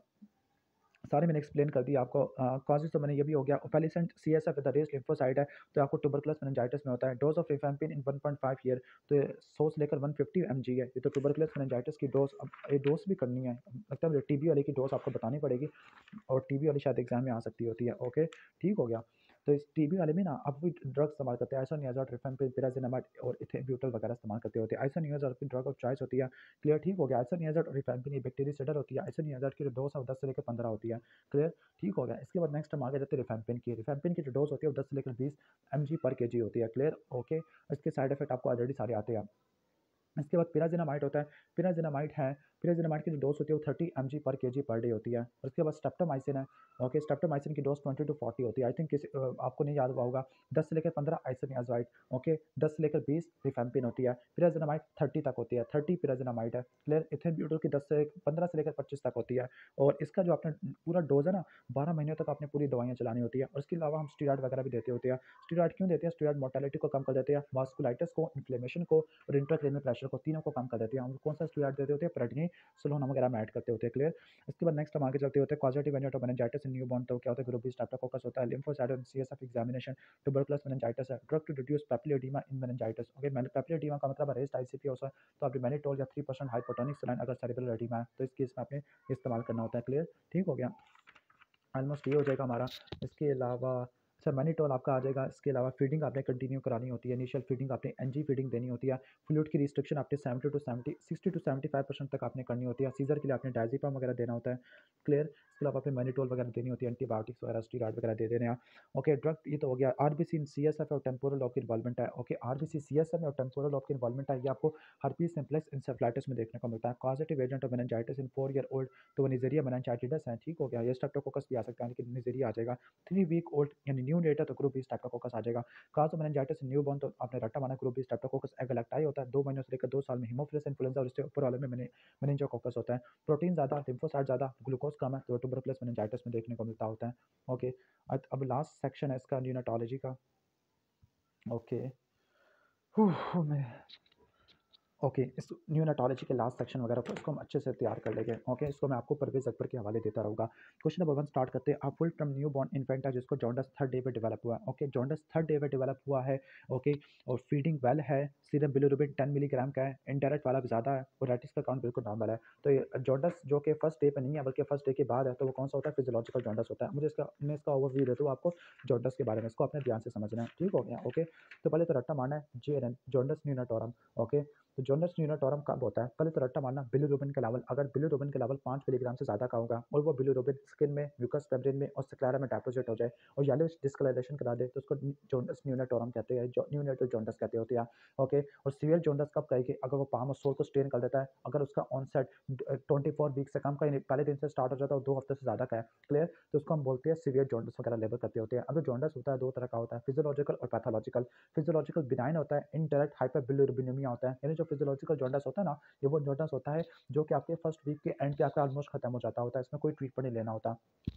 सारे मैंने एक्सप्लेन कर दिया आपको। कॉजेज तो मैंने ये भी हो गया, पेलिसेंट CSF with the raised lymphocyte है तो आपको ट्यूबरकुलस मेनिंजाइटिस में होता है। Dose of rifampin in 1.5 year, तो 100 से लेकर 150 mg है, ये तो ट्यूबरकुलस मेनिंजाइटिस की डोज। अब ये डोज भी करनी है, लगता है टीबी वाले की डोज आपको बतानी पड़ेगी, और टीबी वाली शायद एग्जाम में आ सकती होती है। ओके, ठीक हो गया। तो इस टीबी वाले में ना अब भी ड्रग्स इस्तेमाल करते हैं, आइसोनियाज़ाइड, रिफैम्पिन, पिराज़िनामाइड और इथेब्यूटल वगैरह इस्तेमाल करते होते हैं। आइसोनियाज़ाइड की ड्रग ऑफ चॉइस होती है। क्लियर, ठीक हो गया। आइसोनियाज़ाइड और रिफैम्पिन ये बैक्टीरियासाइड होती है। आइसोनियाज़ाइड की जो डोज है वो 10 से लेकर 15 होती है। क्लियर, ठीक हो गया। इसके बाद नेक्स्ट हम आगे जाते हैं रिफैम्पिन की। रिफैम्पिन की जो डोज होती है वो 10 से लेकर 20 mg/kg होती है। क्लियर, ओके, इसके साइड इफेक्ट आपको ऑलरेडी सारे आते हैं। इसके बाद पिराजिनामाइड होता है, पिराजिनामाइड है, पिराजिनामाइड की जो डोज होती है वो 30 mg/kg पर डे होती है। और उसके बाद स्ट्रेप्टोमाइसिन है, ओके, स्ट्रेप्टोमाइसिन की डोज 20 to 40 होती है। आई थिंक किसी आपको नहीं याद हुआ होगा। 10 से लेकर 15 आइसोनियाज़ाइड, ओके, 10 से लेकर 20 रिफैम्पिन होती है। पिराजिनामाइड 30 तक होती है, 30 पिराजिनामाइड है। क्लियर, इथेनब्यूटल की 15 से लेकर 25 तक होती है। और इसका जो आपने पूरा डोज है ना, 12 महीनों तक आपने पूरी दवाइयाँ चलानी होती है। और इसके अलावा हम स्टीरॉयड वगैरह भी देते होते हैं। स्टीरॉयड क्यों देते हैं, स्टीरॉयड मोर्टेलिटी को कम कर देते हैं, वास्कुलाइटिस को, इन्फ्लेमेशन को और इंट्राक्रेनियल प्रेशर को, तीनों को कम कर देते हैं। हम कौन सा स्टीरॉयड देते होते हैं, प्रेडनी सोलोन वगैरह में ऐड करते होते हैं। क्लियर। इसके बाद नेक्स्ट हम आगे चलते होते हैं कॉजेटिव मेनिंजाइटिस इन न्यूबॉर्न। तो क्या होता है ग्रुप बी स्ट्रेप्टोकोकस होता है, lymphocyte CSF examination, tuberculous meningitis है, drug to reduce papilloedema in meningitis. Okay, papilloedema का मतलब है रेस्ट आईसीपी होता है, तो आप मैनिटोल या 3% हाइपोटोनिक सलाइन अगर सेरेब्रल एडिमा है तो इस केस में आपने इस्तेमाल करना होता है। क्लियर, ठीक हो गया, ऑलमोस्ट ये हो जाएगा हमारा। इसके अलावा सर मैनिटोल आपका आ जाएगा। इसके अलावा फीडिंग आपने कंटिन्यू करानी होती है, इनिशियल फीडिंग आपने एनजी फीडिंग देनी होती है। फ्लूइड की रिस्ट्रिक्शन आपने 60 टू 75% तक आपने करनी होती है। सीजर के लिए आपने डायज़ेपाम वगैरह देना होता है। क्लियर। इसके अलावा आपने मैनिटोल वगैरह देनी होती है, एंटीबायोटिक्स वगैरह स्टीरॉइड वगैरह दे देने हैं। ओके, ड्रग ये तो हो गया। आरबीसी इन सीएसएफ और टेम्पोरल लॉब की इन्वॉल्वमेंट है। ओके, आरबीसी सीएसएफ में और टेम्पोरल लॉब की इन्वॉल्वमेंट है, ये आपको हर्पीज सिम्प्लेक्स इंसेफ्लाइटिस में देखने को मिलता है। Positive agent of meningitis in 4 year old, तो वो निजेरिया मेनिंजाइटिस है। ठीक हो गया, ये स्ट्रेप्टोकोकस भी आ सकता है, लेकिन निजेरिया आ जाएगा। 3 वीक ओल्ड यानी न्यू नेट है तो ग्रुप बी स्ट्रेप्टोकोकस आ जाएगा। Cause of meningitis new born, तो आपने रट्टा माना ग्रुप बी स्ट्रेप्टोकोकस एगलैक्टाई होता है। 2 महीनों से लेकर 2 साल में हीमोफिलस इन्फ्लुएंजा, और इसके ऊपर वाले में मेनिंजोकोकस होता है। प्रोटीन ज़्यादा, लिम्फोसाइट ज़्यादा, ग्लूकोज कम है, तो ट्यूबरकुलस मेनिंजाइटिस में देखने को मिलता होता है। ओके, अब लास्ट सेक्शन है इसका न्यूनाटोलॉजी का। ओके, मैं ओके, इस न्यूनाटोलॉजी के लास्ट सेक्शन वगैरह को इसको हम अच्छे से तैयार कर लेंगे। ओके, इसको मैं आपको परवेज़ अकबर के हवाले देता रहूँगा। क्वेश्चन नंबर 1 स्टार्ट करते हैं। आप full term new born infant है जिसको जॉन्डिस थर्ड डे पे डेवलप हुआ है। ओके, जॉन्डिस थर्ड डे पे डेवलप हुआ है। ओके, और फीडिंग वेल है, सीरम बिलिरुबिन 10 मिलीग्राम का है, इंडायरेक्ट वाला भी ज़्यादा है, और रेटिस का काउंट बिल्कुल नॉर्मल है। तो ये जॉन्डिस जो कि फर्स्ट डे पे नहीं है बल्कि फर्स्ट डे के बाद है, तो वो कौन सा होता है? फिजियोलॉजिकल जॉन्डिस होता है। मैं इसका ओवरव्यू देता हूँ आपको जॉन्डिस के बारे में, इसको अपने ध्यान से समझना है। ठीक हो गया। ओके, तो पहले तो रट्टा मारना है JNN, जॉन्डिस न्यूनाटोरम। ओके, तो जॉन्डिस न्यूनाटोरम कब होता है? पहले तो रट्टा मारना बिलिरुबिन का लेवल, अगर बिलिरुबिन का लेवल 5 मिलीग्राम से ज़्यादा का होगा और वो बिलिरुबिन स्किन में, म्यूकस मेम्ब्रेन में और स्क्लेरा में डिपॉजिट हो जाए और येलोइश डिस्कलरेशन करा दे, तो उसको जॉन्डिस न्यूनाटोरम कहते हैं, न्यूनेटल जॉन्डिस कहते होते हैं। ओके, और सीवियर जॉन्डिस कब कहेगी? अगर वो पाम और सोल को स्टेन कर देता है, अगर उसका ऑनसेट 24 वीक से कम का, पहले दिन से स्टार्ट हो जाता है और 2 हफ्ते से ज़्यादा का है। क्लियर, तो उसको हम बोलते हैं सीवियर जॉन्डिस वगैरह लेवल करते होते हैं। अगर जॉन्डिस होता है 2 तरह का होता है, फिजियोलॉजिकल और पैथोलॉजिकल। फिजियोलॉजिकल बिनाइन होता है, इनडायरेक्ट हाइपरबिलिरुबिनेमिया होता है, यानी जो फिजियोलॉजिकल जॉन्डिस होता है ना, ये वो जॉन्डिस होता है जो कि आपके फर्स्ट वीक के एंड पे आपका ऑलमोस्ट खत्म हो जाता होता है, इसमें कोई ट्रीटमेंट नहीं लेना होता।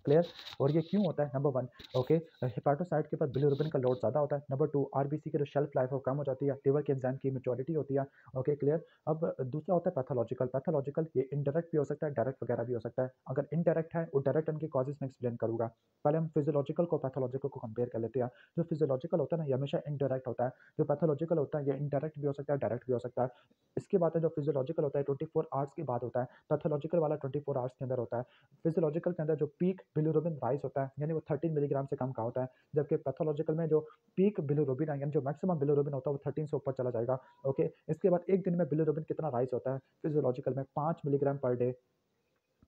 क्लियर, और ये क्यों होता है? नंबर 1, ओके, हेपाटोसाइट के ऊपर बिलिरुबिन का लोड ज़्यादा होता है। नंबर 2, आरबीसी की जो शेल्फ लाइफ है वो कम हो जाती है, लिवर के एंजाइम की मैच्योरिटी होती है। Okay, clear. अब दूसरा होता है पैथोलॉजिकल। पैथोलॉजिकल ये इनडायरेक्ट भी हो सकता है, डायरेक्ट वगैरह भी हो सकता है। अगर इनडायरेक्ट है वो डायरेक्ट उनके कॉजेज में एक्सप्लेन करूंगा। पहले हम फिजियोलॉजिकल को पैथोलॉजिकल को कंपेयर कर लेते हैं। जो फिजियोलॉजिकल होता है ना, ये हमेशा इनडायरेक्ट होता है। जो पैथोलॉजिकल होता है ये इनडायरेक्ट भी हो सकता है, डायरेक्ट भी हो सकता है। इसके बाद है जो फिजियोलॉजिकल होता है 24 आवर्स के बाद होता है, पैथोलॉजिकल वाला 24 आवर्स के अंदर होता है। फिजियोलॉजिकल के अंदर जो पीक बिलिरुबिन राइज होता है, यानी वो 13 मिलीग्राम से कम का होता है, जबकि पैथोलॉजिकल में जो पीक बिलिरुबिन है, यानी जो मैक्सिमम बिलिरुबिन होता है वो 13 से ऊपर चला जाएगा। ओके, इसके बाद एक दिन में बिलिरुबिन कितना राइज होता है? फिजियोलॉजिकल में 5 मिलीग्राम पर डे,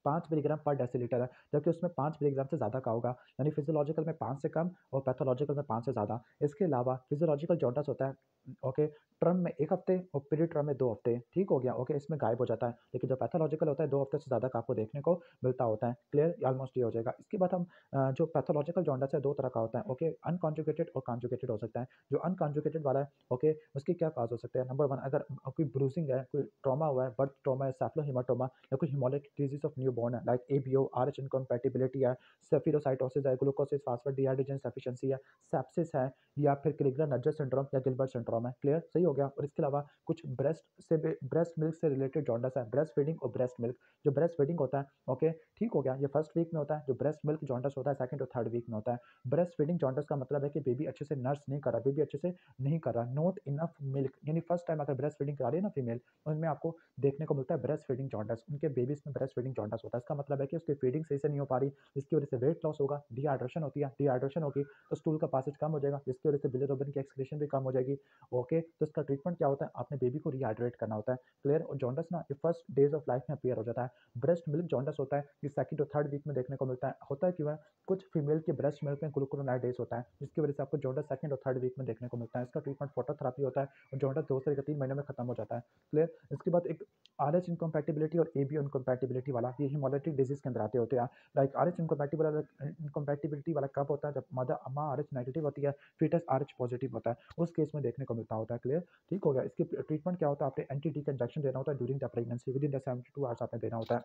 5 मिलीग्राम पर डेसीलीटर है, जबकि उसमें 5 मिलीग्राम से ज़्यादा का होगा, यानी फिजियोलॉजिकल में 5 से कम और पैथोलॉजिकल में 5 से ज़्यादा। इसके अलावा फिजियोलॉजिकल जॉन्डिस होता है, ओके, टर्म में 1 हफ्ते और पीरियड टर्म में 2 हफ्ते। ठीक हो गया। ओके, इसमें गायब हो जाता है, लेकिन जो पैथोलॉजिकल होता है 2 हफ्ते से ज़्यादा का आपको देखने को मिलता होता है। क्लियर, ऑलमोस्ट ये हो जाएगा। इसके बाद हम जो पैथोलॉजिकल जॉन्डिस है 2 तरह का होता है। ओके, अनकॉन्जुगेटेड और कॉन्जुगेटेड हो सकता है। जो अनकॉन्जुगेटेड वाला है, ओके, उसके क्या काज हो सकते हैं? नंबर 1, अगर कोई ब्रूजिंग है, कोई ट्रॉमा हुआ है, बर्थ ट्रॉमा है, सेफलोहेमाटोमा या कोई हेमोलिटिक डिजीज ऑफ न्यूबॉर्न है, लाइक एबीओ, आरएच इनकम्पैटिबिलिटी है, सेफिरोसाइटोसिस है, ग्लूकोसिस फास्फेट डिहाइड्रोजन सफिशिएंसी है, सेप्सिस है, या फिर क्लिगलर नड्जर सिंड्रोम या गिलबर्ट सिंड्रोम है। क्लियर, सही हो गया। और इसके अलावा कुछ ब्रेस्ट मिल्क से रिलेटेड जॉन्डिस है, ब्रेस्ट फीडिंग और ब्रेस्ट मिल्क। जो ब्रेस्ट फीडिंग होता है, ओके, ठीक हो गया, ये फर्स्ट वीक में होता है। जो ब्रेस्ट मिल्क जॉन्डिस होता है सेकंड और थर्ड वीक में होता है। ब्रेस्ट फीडिंग जॉन्डिस का मतलब है कि बेबी अच्छे से नर्स नहीं कर रहा, बेबी अच्छे से नहीं कर रहा, नॉट इनफ मिल्क, यानी फर्स्ट टाइम अगर ब्रेस्ट फीडिंग करा रही है ना फीमेल, उनमें आपको देखने को मिलता है ब्रेस्ट फीडिंग जॉन्डिस, उनके बेबीज में ब्रेस्ट फीडिंग जॉन्डिस होता है। इसका मतलब है कि उसकी फीडिंग सही से नहीं हो पा रही, जिसकी वजह से वेट लॉस होगा, डिहाइड्रेशन होती है, डिहाइड्रेशन होगी तो स्टूल का पासेज कम हो जाएगा, जिसकी वजह से बिलिरुबिन की एक्सक्रीशन भी कम हो जाएगी। ओके, तो इसका ट्रीटमेंट क्या होता है? आपने बेबी को रिहाइड्रेट करना होता है। क्लियर, और जॉन्डिस ना ये फर्स्ट डेज ऑफ लाइफ में अपीयर हो जाता है। ब्रेस्ट मिल्क जॉन्डिस होता है, ये सेकंड और थर्ड वीक में देखने को मिलता है। होता है क्यों है? कुछ फीमेल के ब्रेस्ट मिल्क में ग्लूकुरोनाइडेज होता है, जिसकी वजह से आपको जॉन्डिस सेकंड और थर्ड वीक में देखने को मिलता है। इसका ट्रीटमेंट फोटोथेरेपी होता है और जॉन्डिस 2 से लेकर 3 महीनों में खत्म हो जाता है। क्लियर, इसके बाद एक आरएच इनकम्पैटिबिलिटी और एबीओ इनकम्पैटिबिलिटी वाला, ये हेमोलिटिक डिजीज के अंदर आते होते हैं। लाइक आरएच इनकम्पैटिबिलिटी वाला कब होता है? जब मदर माँ आरएच नेगेटिव होती है, फीटस आरएच पॉजिटिव होता है, उस केस में देखने को मिलता होता है। क्लियर, ठीक हो गया। इसकी ट्रीटमेंट क्या होता है? आपने एंटी डी का इंजेक्शन देना होता है during the pregnancy, with in the 72 hours आपने देना होता है।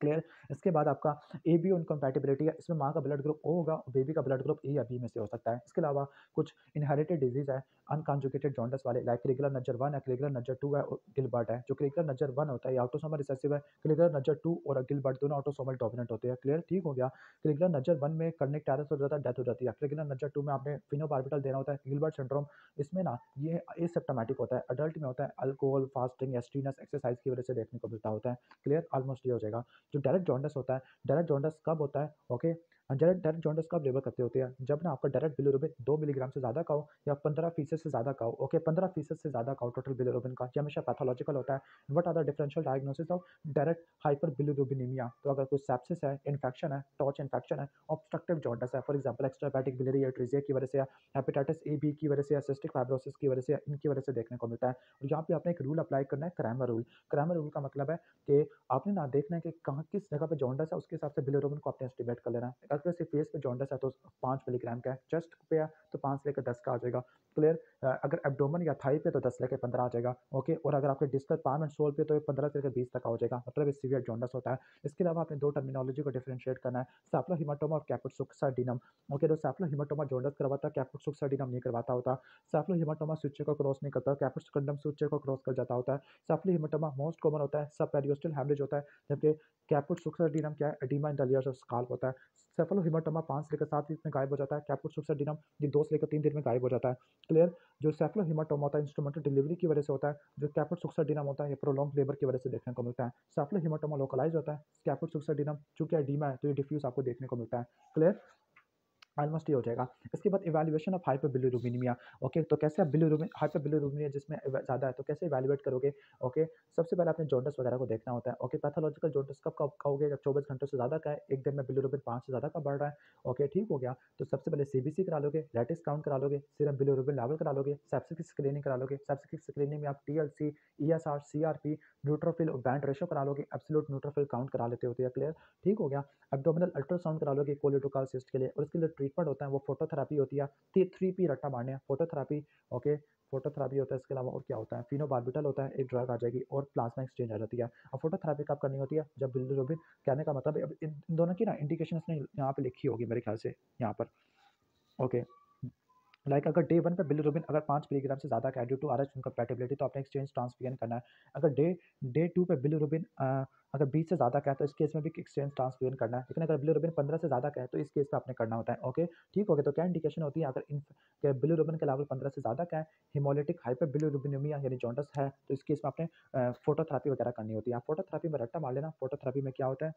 क्लियर। इसके बाद आपका ए बी इनकम्पैटिबिलिटी है, इसमें माँ का ब्लड ग्रुप ओ होगा और बेबी का ब्लड ग्रुप ए या बी में से हो सकता है। इसके अलावा कुछ इनहेरिटेड डिजीज है अनकॉन्जुगेटेड जॉन्डिस वाले, लाइक क्रिगुलर नजर 1 है, क्रिगुलर नजर 2 है और गिलबर्ट है। जो क्रिगुलर नजर 1 होता है ये ऑटोसोमल रिसेसिव है, क्रिगुलर नजर 2 और गिलबर्ट दोनों ऑटोसोमल डोमिनेंट होते हैं। क्लियर, ठीक हो गया। क्रिगुलर नजर 1 में कर्निक टेरस हो जाता है, डेथ हो जाती है। क्रिगुलर नजर 2 में आपने फिनोबार्बिटल देना होता है। गिलबर्ट सिंड्रोम, इसमें ना ये एसिम्प्टोमेटिक होता है, अडल्ट में होता है, अल्कोहल, फास्टिंग, एस्ट्रीनस, एक्सरसाइज की वजह से देखने को मिलता होता है। क्लियर, ऑलमोस्ट ये हो जाएगा। जो डायरेक्ट जॉन्डिस होता है, डायरेक्ट जॉन्डिस कब होता है? ओके, डायरेक्ट डायरेक्ट जॉन्डिस कब लेबर करते होते हैं? जब ना आपका डायरेक्ट बिलिरुबिन 2 मिलीग्राम से ज़्यादा का हो या 15% से ज़्यादा का हो। ओके, 15% से ज़्यादा का हो टोटल बिलिरुबिन का, ये हमेशा पैथोलॉजिकल होता है। What are the differential diagnosis of direct hyperbilirubinaemia? तो अगर कोई सेप्सिस है, इन्फेक्शन है, टॉर्च इन्फेक्शन है, ऑब्स्ट्रक्टिव जॉन्डिस है, for example extrahepatic biliary atresia की वजह से या हेपेटाइटिस ए बी की वजह से या सिस्टिक फाइब्रोसिस की वजह से, इनकी वजह से देखने को मिलता है। और यहाँ पे आपने एक रूल अप्लाई करना है, क्रैमर रूल। क्रैमर रूल का मतलब है कि आपने ना देखना है कि कहाँ किस जगह पे जॉन्डिस है, उसके हिसाब से बिलिरुबिन को आपने एस्टिमेट कर लेना है। अगर सिर्फ फेस पे जॉन्डिस है तो 5 मिलीग्राम का है, चेस्ट पे है तो 5 से लेकर 10 का आ जाएगा। क्लियर। अगर एब्डोमेन या थाई पे तो 10 से लेकर 15 आ जाएगा। ओके, और अगर आपके डिस्टल पाम एंड सोल पे तो ये 15 से लेकर 20 तक का हो जाएगा, मतलब ये सीवियर जॉन्डिस होता है। इसके अलावा आपने दो टर्मिनोलॉजी को डिफरेंशिएट करना है, सैप्लोहीमाटोमा और कैपुट सुक्साडीनम। ओके, तो सैप्लोहीमाटोमा जॉन्डिस करवाता है, कैपुट सुक्साडीनम नहीं करवाता होता। सैप्लोहीमाटोमा सूचे को क्रॉस नहीं करता, कैपुट सुक्साडीनम सूचे को क्रॉस कर जाता होता है। सैप्लोहीमाटोमा मोस्ट कॉमन होता है, सब पेरियोस्टल हेमरेज होता है, जबकि कैपुट सुक्साडीनम क्या है? Oedema in the layers of scalp होता है। सेफलोहीमाटोमा 5 से लेकर 7 दिन में गायब हो जाता है, कैपुट सुक्साडीनम ये 2 से लेकर 3 दिन में गायब हो जाता है। क्लियर। जो सेफलोहीमाटोमा होता है इंस्ट्रूमेंटल डिलीवरी की वजह से होता है, जो कैपुट सुक्साडीनम होता है ये प्रोलॉन्ग लेबर की वजह से देखने को मिलता है। सेफलोहीमाटोमा लोकलाइज होता है, कैपुट सुक्साडीनम चूंकि एडिमा है तो ये डिफ्यूज आपको देखने को मिलता है। क्लियर, ऑलमोस्ट ये हो जाएगा। इसके बाद इवैल्यूएशन ऑफ हाइपरबिलिरुबिनेमिया। ओके, तो कैसे आप बिलिरुबिन हाइपरबिलिरुबिनेमिया जिसमें ज़्यादा है तो कैसे इवैल्यूएट करोगे? ओके, सबसे पहले आपने जॉन्डिस वगैरह को देखना होता है। ओके, पैथोलॉजिकल जॉन्डिस कब कब कहोगे? जब 24 घंटों से ज़्यादा का है, एक दिन में बिलिरुबिन 5 से ज़्यादा का बढ़ रहा है। ओके, ठीक हो गया। तो सबसे पहले सीबीसी करा लोगे, लैटिस काउंट करा लोगे, सीरम बिलिरुबिन लेवल करा लोगे, सेप्सिक स्क्रीनिंग करा लोगे। सेप्सिक स्क्रीनिंग में आप टीएलसी, ईएसआर, सीआरपी, न्यूट्रोफिल और बैंड रेशो करा लोगे, एब्सोल्यूट न्यूट्रोफिल काउंट करा लेते होते हैं। क्लियर, ठीक हो गया। एब्डोमिनल अल्ट्रासाउंड करा लोगे कोलेडोकालसिस्ट के लिए, और इसके लिए ट्रीटमेंट होता है वो फोटोथेरेपी होती है। 3 पी रट्टा मारने हैं, फोटोथेरेपी। ओके, फोटोथेरेपी होता है। इसके अलावा और क्या होता है? फिनोबार्बिटल होता है, एक ड्रग आ जाएगी, और प्लाज्मा एक्सचेंज आ जाती है। और फोटोथेरेपी कब करनी होती है? जब बिलिरुबिन, कहने का मतलब है अब इन दोनों की ना इंडिकेशन इसने यहाँ पे लिखी होगी मेरे ख्याल से यहाँ पर। ओके, लाइक अगर डे 1 पे बिलिरुबिन अगर 5 मिलीग्राम से ज़्यादा का है ड्यू टू आरएच इनकम्पैटिबिलिटी तो आपने एक्सचेंज ट्रांसफ्यूजन करना है। अगर डे डे 2 पे बिलिरुबिन अगर 20 से ज़्यादा का है तो इस केस में भी एक्सचेंज ट्रांसफ्यूजन करना है। लेकिन अगर बिलिरुबिन 15 से ज़्यादा का है तो इस केस में आपने करना होता है। ओके, ठीक हो गया। तो क्या इंडिकेशन होती है? अगर इन के बिलिरुबिन का लेवल 15 से ज़्यादा का है, हिमोलिटिक हाइपरबिलिरुबिनेमिया यानी जॉन्डिस है, तो इस केस में आपने फोटोथेरेपी वगैरह करनी होती है। आप फोटोथेरेपी में रट्टा मार लेना। फोटोथेरेपी में क्या होता है?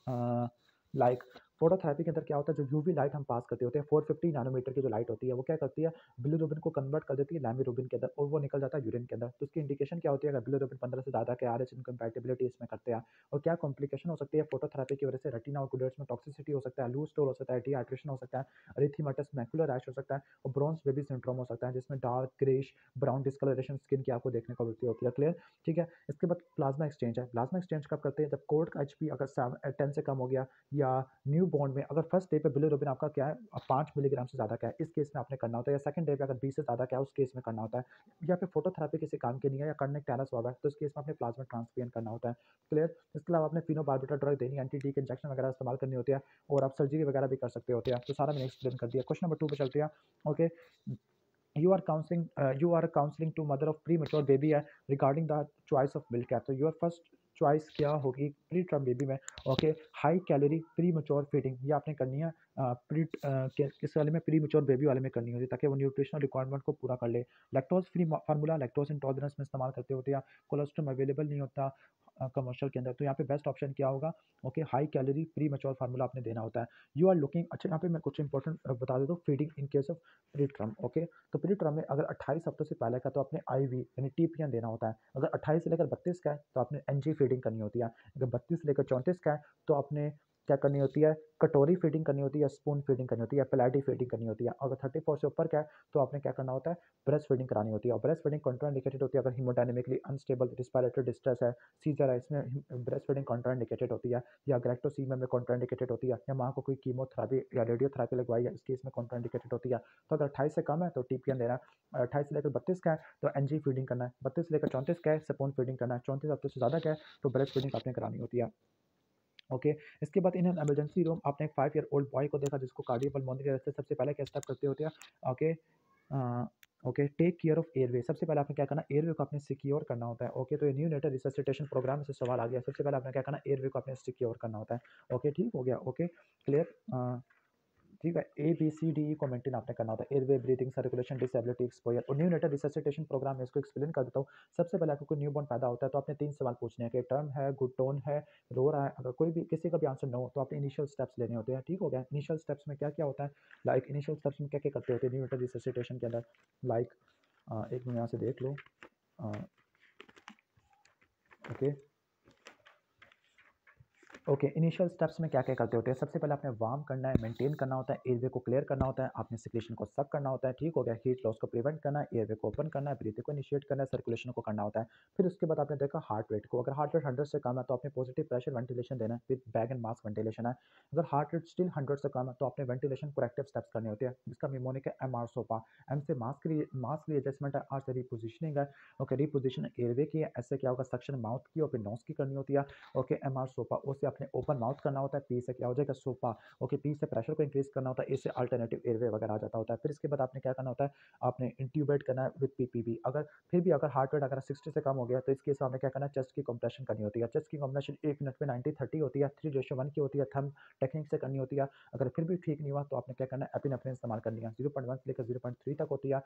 अ, लाइक फोटोथेरेपी के अंदर क्या होता है? जो यूवी लाइट हम पास करते होते हैं 450 नैनोमीटर की जो लाइट होती है वो क्या करती है? बिलिरुबिन को कन्वर्ट कर देती है लैमिरुबिन के अंदर और वो निकल जाता है यूरिन के अंदर। तो उसकी इंडिकेशन क्या होती है? अगर बिलिरुबिन 15 से ज़्यादा के आरएच इनकम्पैटिबिलिटी इसमें करते हैं। और क्या कॉम्प्लिकेशन हो सकती है फोटोथेरेपी की वजह से? रेटिना और गुलेट्स में टॉक्सिसिटी हो सकता है, लूज स्टोल हो सकता है, डिहाइड्रेशन हो सकता है, एरिथेमेटस मैकुलर रैश हो सकता है, और ब्रोंज बेबी सिंड्रोम हो सकता है जिसमें dark greyish brown discolouration skin की आपको देखने को मिलती होती है। क्लियर, ठीक है। इसके बाद प्लाज्मा एक्सचेंज है। प्लाज्मा एक्सचेंज कब करते हैं? जब कोर्ट का एचपी अगर 10 से कम हो गया, या न्यू बॉर्न में अगर फर्स्ट डे पे बिलिरुबिन आपका क्या है? 5 मिलीग्राम से ज़्यादा का है, इस केस में आपने करना होता है। या सेकंड डे पे अगर 20 से ज़्यादा का है, उस केस में करना होता है। या फिर फोटोथेरेपी किसी काम की नहीं है या कर्निक टेरस हुआ है तो इस केस में आपने प्लाज्मा ट्रांसफ्यूजन करना होता है। क्लियर। इसके अलावा आपने फिनोबार्बिटल ड्रग देनी है, एंटी डी के इंजेक्शन वगैरह इस्तेमाल करनी होती है, और आप सर्जरी वगैरह भी कर सकते होते हैं। तो सारा मैंने एक्सप्लेन कर दिया। क्वेश्चन नंबर 2 पे चलते हैं। Okay, you are counseling to mother of premature baby है regarding the choice of milk है, तो your first चॉइस क्या होगी प्री टर्म बेबी में? Okay, high calorie pre mature feeding ये आपने करनी है। किस वाले में? प्री मेच्योर बेबी वाले में करनी होती है ताकि वो न्यूट्रिशनल रिक्वायरमेंट को पूरा कर ले। Lactose free formula, lactose intolerance में इस्तेमाल करते होते हैं, कोलेस्ट्रॉल अवेलेबल नहीं होता कमर्शियल के अंदर, तो यहाँ पे बेस्ट ऑप्शन क्या होगा? Okay, high calorie pre mature formula आपने देना होता है। यू आर लुकिंग, अच्छा यहाँ पे मैं कुछ इंपॉर्टेंट बता देता हूँ feeding in case of pre term. Okay, तो प्री टर्म में अगर 28 हफ्तों से पहले का तो आपने आईवी यानी टीपीएन देना होता है। अगर 28 से लेकर 32 का है तो आपने एनजी फीडिंग करनी होती है। अगर 32 से लेकर 34 का है तो आपने क्या करनी होती है? कटोरी फीडिंग करनी होती है, स्पून फीडिंग करनी होती है, प्लेटी फीडिंग करनी होती है। अगर 34 से ऊपर का है तो आपने क्या करना होता है? ब्रेस्ट फीडिंग करानी होती है। और ब्रेस्ट फीडिंग कॉन्ट्राइंडिकेटेड होती है अगर हीमोडायनेमिकली अनस्टेबल रिस्पिरेटरी डिस्ट्रेस है, सीजर है, इसमें ब्रेस्ट फीडिंग कॉन्ट्राइंडिकेटेड होती है। या ग्रेक्टोसीमा में कॉन्ट्राइंडिकेटेड होती है, या माँ को कोई कीमोथेरेपी या रेडियोथेरेपी लगवाई है, इस केस में कॉन्ट्राइंडिकेटेड होती है। तो अगर 28 से कम है तो टीपीएन देना है, 28 से लेकर 32 का है तो एनजी फीडिंग करना है, 32 से लेकर 34 का है स्पून फीडिंग करना है, 34 हफ्ते से ज़्यादा का है तो ब्रेस्ट फीडिंग आपने करानी होती है। ओके। इसके बाद इन एन इमरजेंसी रूम आपने एक 5 ईयर ओल्ड बॉय को देखा जिसको कार्डियोपल्मोनरी अरेस्ट है। सबसे पहले क्या स्टेप करते होते हैं? Okay. Okay, take care of airway. सबसे पहले आपने क्या करना, एयरवे को आपने सिक्योर करना होता है। ओके, तो ये न्यूनेटल रिससिटेशन प्रोग्राम से सवाल आ गया। सबसे पहले आपने क्या करना, एयरवे को आपने सिक्योर करना होता है। ओके, ठीक हो गया। Okay, clear. ठीक है, A B C D E को मेंटेन आपने करना होता है। Airway, breathing, circulation, disability, exposure और न्यूनेटल रिससिटेशन प्रोग्राम में इसको एक्सप्लेन कर देता हूँ। सबसे पहले आपको कोई न्यूबॉर्न पैदा होता है तो आपने 3 सवाल पूछने हैं कि टर्म है, गुड टोन है, रो रहा है। अगर कोई भी किसी का भी आंसर नो हो तो आपने इनिशियल स्टेप्स लेने होते हैं। ठीक हो गया। इनिशियल स्टेप्स में क्या-क्या होता है? लाइक इनिशियल स्टेप्स में क्या-क्या करते होते हैं न्यूनेटल रिससिटेशन के अंदर? लाइक एक मिनट यहाँ से देख लो। अ, ओके। ओके, इनिशियल स्टेप्स में क्या-क्या करते होते हैं? सबसे पहले आपने वार्म करना है, मेंटेन करना होता है, एयरवे को क्लियर करना होता है, आपने सिक्रेशन को सक करना होता है। ठीक हो गया। हीट लॉस को प्रिवेंट करना है, एयरवे को ओपन करना है, ब्रीथिंग को इनिशिएट करना है, सर्कुलेशन को करना होता है। फिर उसके बाद आपने देखा हार्ट रेट को। अगर हार्ट रेट 100 से कम है तो आपने पॉजिटिव प्रेशर वेंटिलेशन देना है, with bag and mask ventilation है। अगर हार्ट रेट स्टिल 100 से कम है तो आपने वेंटिलेशन करेक्टिव स्टेप्स करने होते हैं, जिसका निमोनिक है एमआर सोपा। एम से मास्क रीएडजस्टमेंट है, आर से रिपोजिशनिंग है। ओके, रिपोजिशन एयरवे की है, एस से क्या होगा, सक्शन माउथ की और फिर नोज की करनी होती है। ओके, एम आर सोपा, ओ से आपने ओपन माउथ करना होता है, पी से क्या हो जाएगा, सोपा। ओके, पी से प्रेशर को इंक्रीज करना होता है, ए से अल्टरनेटिव एयरवे वगैरह आ जाता होता है। फिर इसके बाद आपने क्या करना होता है, आपने इंट्यूबेट करना है विद पीपीबी। अगर फिर भी अगर हार्ट रेट अगर 60 से कम हो गया तो इसके हिसाब में क्या करना है, चेस्ट की कंप्रेशन करनी होती है। चेस्ट की कंप्रेशन 1 मिनट में 90-30 होती है, 3:1 की होती है, थंब टेक्निक से करनी होती है। अगर फिर भी ठीक नहीं हुआ तो आपने क्या करना है, एपिनेफ्रिन इस्तेमाल करनी है। 0.1 से लेकर 0.3 तक होती है।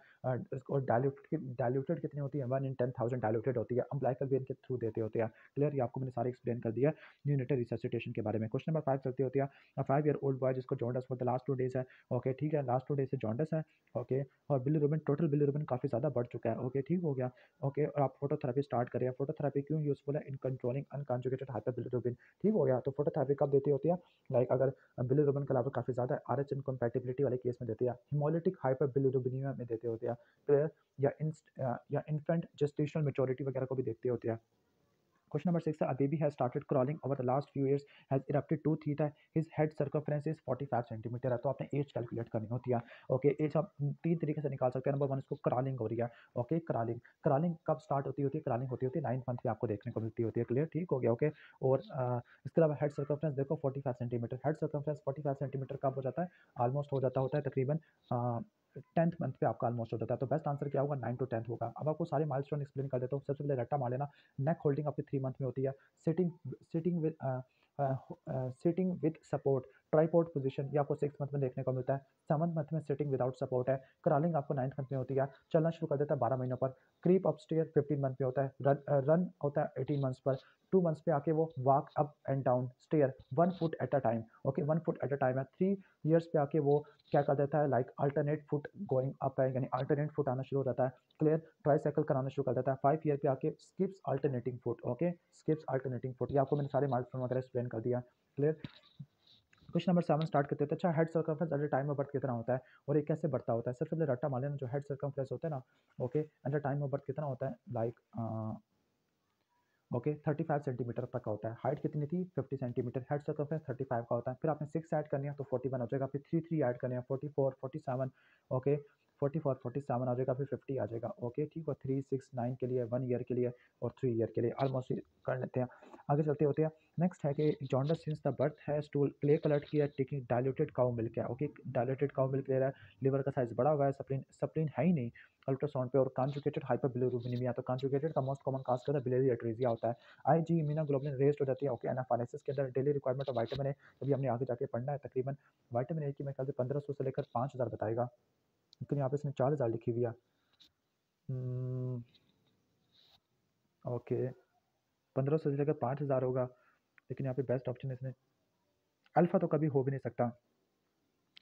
और डायल्यूटेड कितनी होती है, 1 in 10,000 डायल्यूटेड होती है। अम्बिलिकल वेन के थ्रू देते होते हैं। क्लियर, ये आपको मैंने सारे एक्सप्लेन कर दिया न्यूनेटल रिससिटेशन के बारे में। क्वेश्चन नंबर 5 चलती होती है। 5 ईयर ओल्ड बॉय जिसको jaundice for the last 2 days है। ओके, ठीक है, लास्ट 2 डेज से जॉन्डस है। ओके, और बिलीरुबिन, टोटल बिलीरुबिन काफ़ी ज़्यादा बढ़ चुका है। ओके, ठीक हो गया। ओके, और आप फोटोथेरेपी स्टार्ट करें। फोटोथेरेपी क्यों यूजफुल है? In controlling unconjugated hyper bilirubin. ठीक हो गया। तो फोटोथेरेपी कब देती होती है? लाइक अगर बिलीरुबिन का लेवल काफ़ी ज़्यादा आरएच इनकम्पैटिबिलिटी वाले केस में देती है, हिमोलिटिक हाइपर बिलीरुबिनीमिया में देते होते हैं। क्लियर, या इन्फेंट जेस्टेशनल मैच्योरिटी वगैरह को भी देखते होते हैं। Question number 6 है, a baby has started crawling over the last few years, has erupted tooth teeth है, his head circumference is 45 centimetre है। तो आपने एज कैलकुलेट करनी होती है। ओके, एज आप 3 तरीके से निकाल सकते हैं। नंबर 1, इसको क्रॉलिंग हो रही है। ओके, क्रॉलिंग क्रॉलिंग कब स्टार्ट होती है? क्रॉलिंग होती है 9th मंथ में आपको देखने को मिलती होती है। क्लियर, ठीक हो गया। ओके, और इसके अलावा हेड सर्कमफ्रेंस देखो 45 सेंटीमीटर। हेड सर्कमफ्रेंस 45 सेंटीमीटर कब हो जाता है? ऑलमोस्ट हो जाता होता है तकरीबन 10th मंथ पे आपका ऑलमोस्ट हो जाता है। तो बेस्ट आंसर क्या होगा? 9 to 10th होगा। अब आपको सारे माइलस्टोन एक्सप्लेन कर देता हूँ। सबसे पहले रट्टा मार लेना। नेक होल्डिंग आपकी 3 मंथ में होती है। Sitting sitting with sitting with support, tripod position, ये आपको 6th मंथ में देखने को मिलता है। 7th मंथ में सिटिंग विदाउट सपोर्ट है। क्रॉलिंग आपको 9th मंथ में होती है। चलना शुरू कर देता है 12 महीनों पर। क्रीप अपस्टेयर 15 मंथ में होता है। रन होता है 18 मंथ्स पर। 2 मंथ्स पे आके वो walk up and down stair 1 foot at a time. Okay, 1 foot at a time है। 3 ईयर्स पे आके वो क्या कर देता है, like alternate foot going up है, यानी अल्टरनेट फुट आना शुरू हो जाता है। क्लियर, ट्राईसाइकिल कराना शुरू कर देता है। 5 ईयर पे आके skips alternating foot. Okay, skips alternating foot, ये आपको मैंने सारे माइलस्टोन वगैरह एक्सप्लेन कर दिया। क्लियर। क्वेश्चन नंबर 7 स्टार्ट करते हैं। अच्छा, head circumference at the time of birth कितना होता है और ये कैसे बढ़ता होता है? सबसे पहले रट्टा मान लेना, जो हेड सर्कमफ्रेंस होता है ना, okay, eight the time of birth कितना होता है, लाइक ओके 35 सेंटीमीटर तक का होता है। हाइट कितनी थी? 50 सेंटीमीटर। हेड सर्कमफ्रेंस 35 का होता है। फिर आपने 6 ऐड करनी है तो 41 हो जाएगा। फिर 3 ऐड करने हैं, 44 47। ओके, 44 47 आ जाएगा, फिर 50 आ जाएगा। ओके, ठीक है। 3 6 9 के लिए, 1 ईयर के लिए और 3 ईयर के लिए ऑलमोस्ट कर लेते हैं। आगे चलते होते हैं। नेक्स्ट है कि जॉन्डस सिंस द बर्थ है स्टूल क्ले कलर की है, टेकिंग डायल्यूटेड काउ मिल्क है। ओके, डायल्यूटेड काउ मिल्क ले रहा है। लिवर का साइज बड़ा हुआ है। सप्लीन सप्लीन है ही नहीं अल्ट्रासाउंड पे। और कॉन्जुगेटेड हाइपरबिलिरुबिनेमिया, तो कॉन्जुगेटेड का मोस्ट कॉमन काज क्या है? बिलियरी अट्रेजिया होता है। आईजी इम्यूनोग्लोबुलिन रेज़्ड हो जाती है। ओके, एनाफाइलेसिस के अंदर daily requirement of vitamin A, अभी हमने आगे जाके पढ़ना है। तकरीबन विटामिन ए की मेरे ख्याल से 1500 से लेकर 5000 बताएगा, लेकिन यहाँ पे इसने 4000 लिखी हुई है। हम्म, ओके, 1500 से लेकर 5000 होगा, लेकिन यहाँ पे बेस्ट ऑप्शन इसने अल्फा तो कभी हो भी नहीं सकता।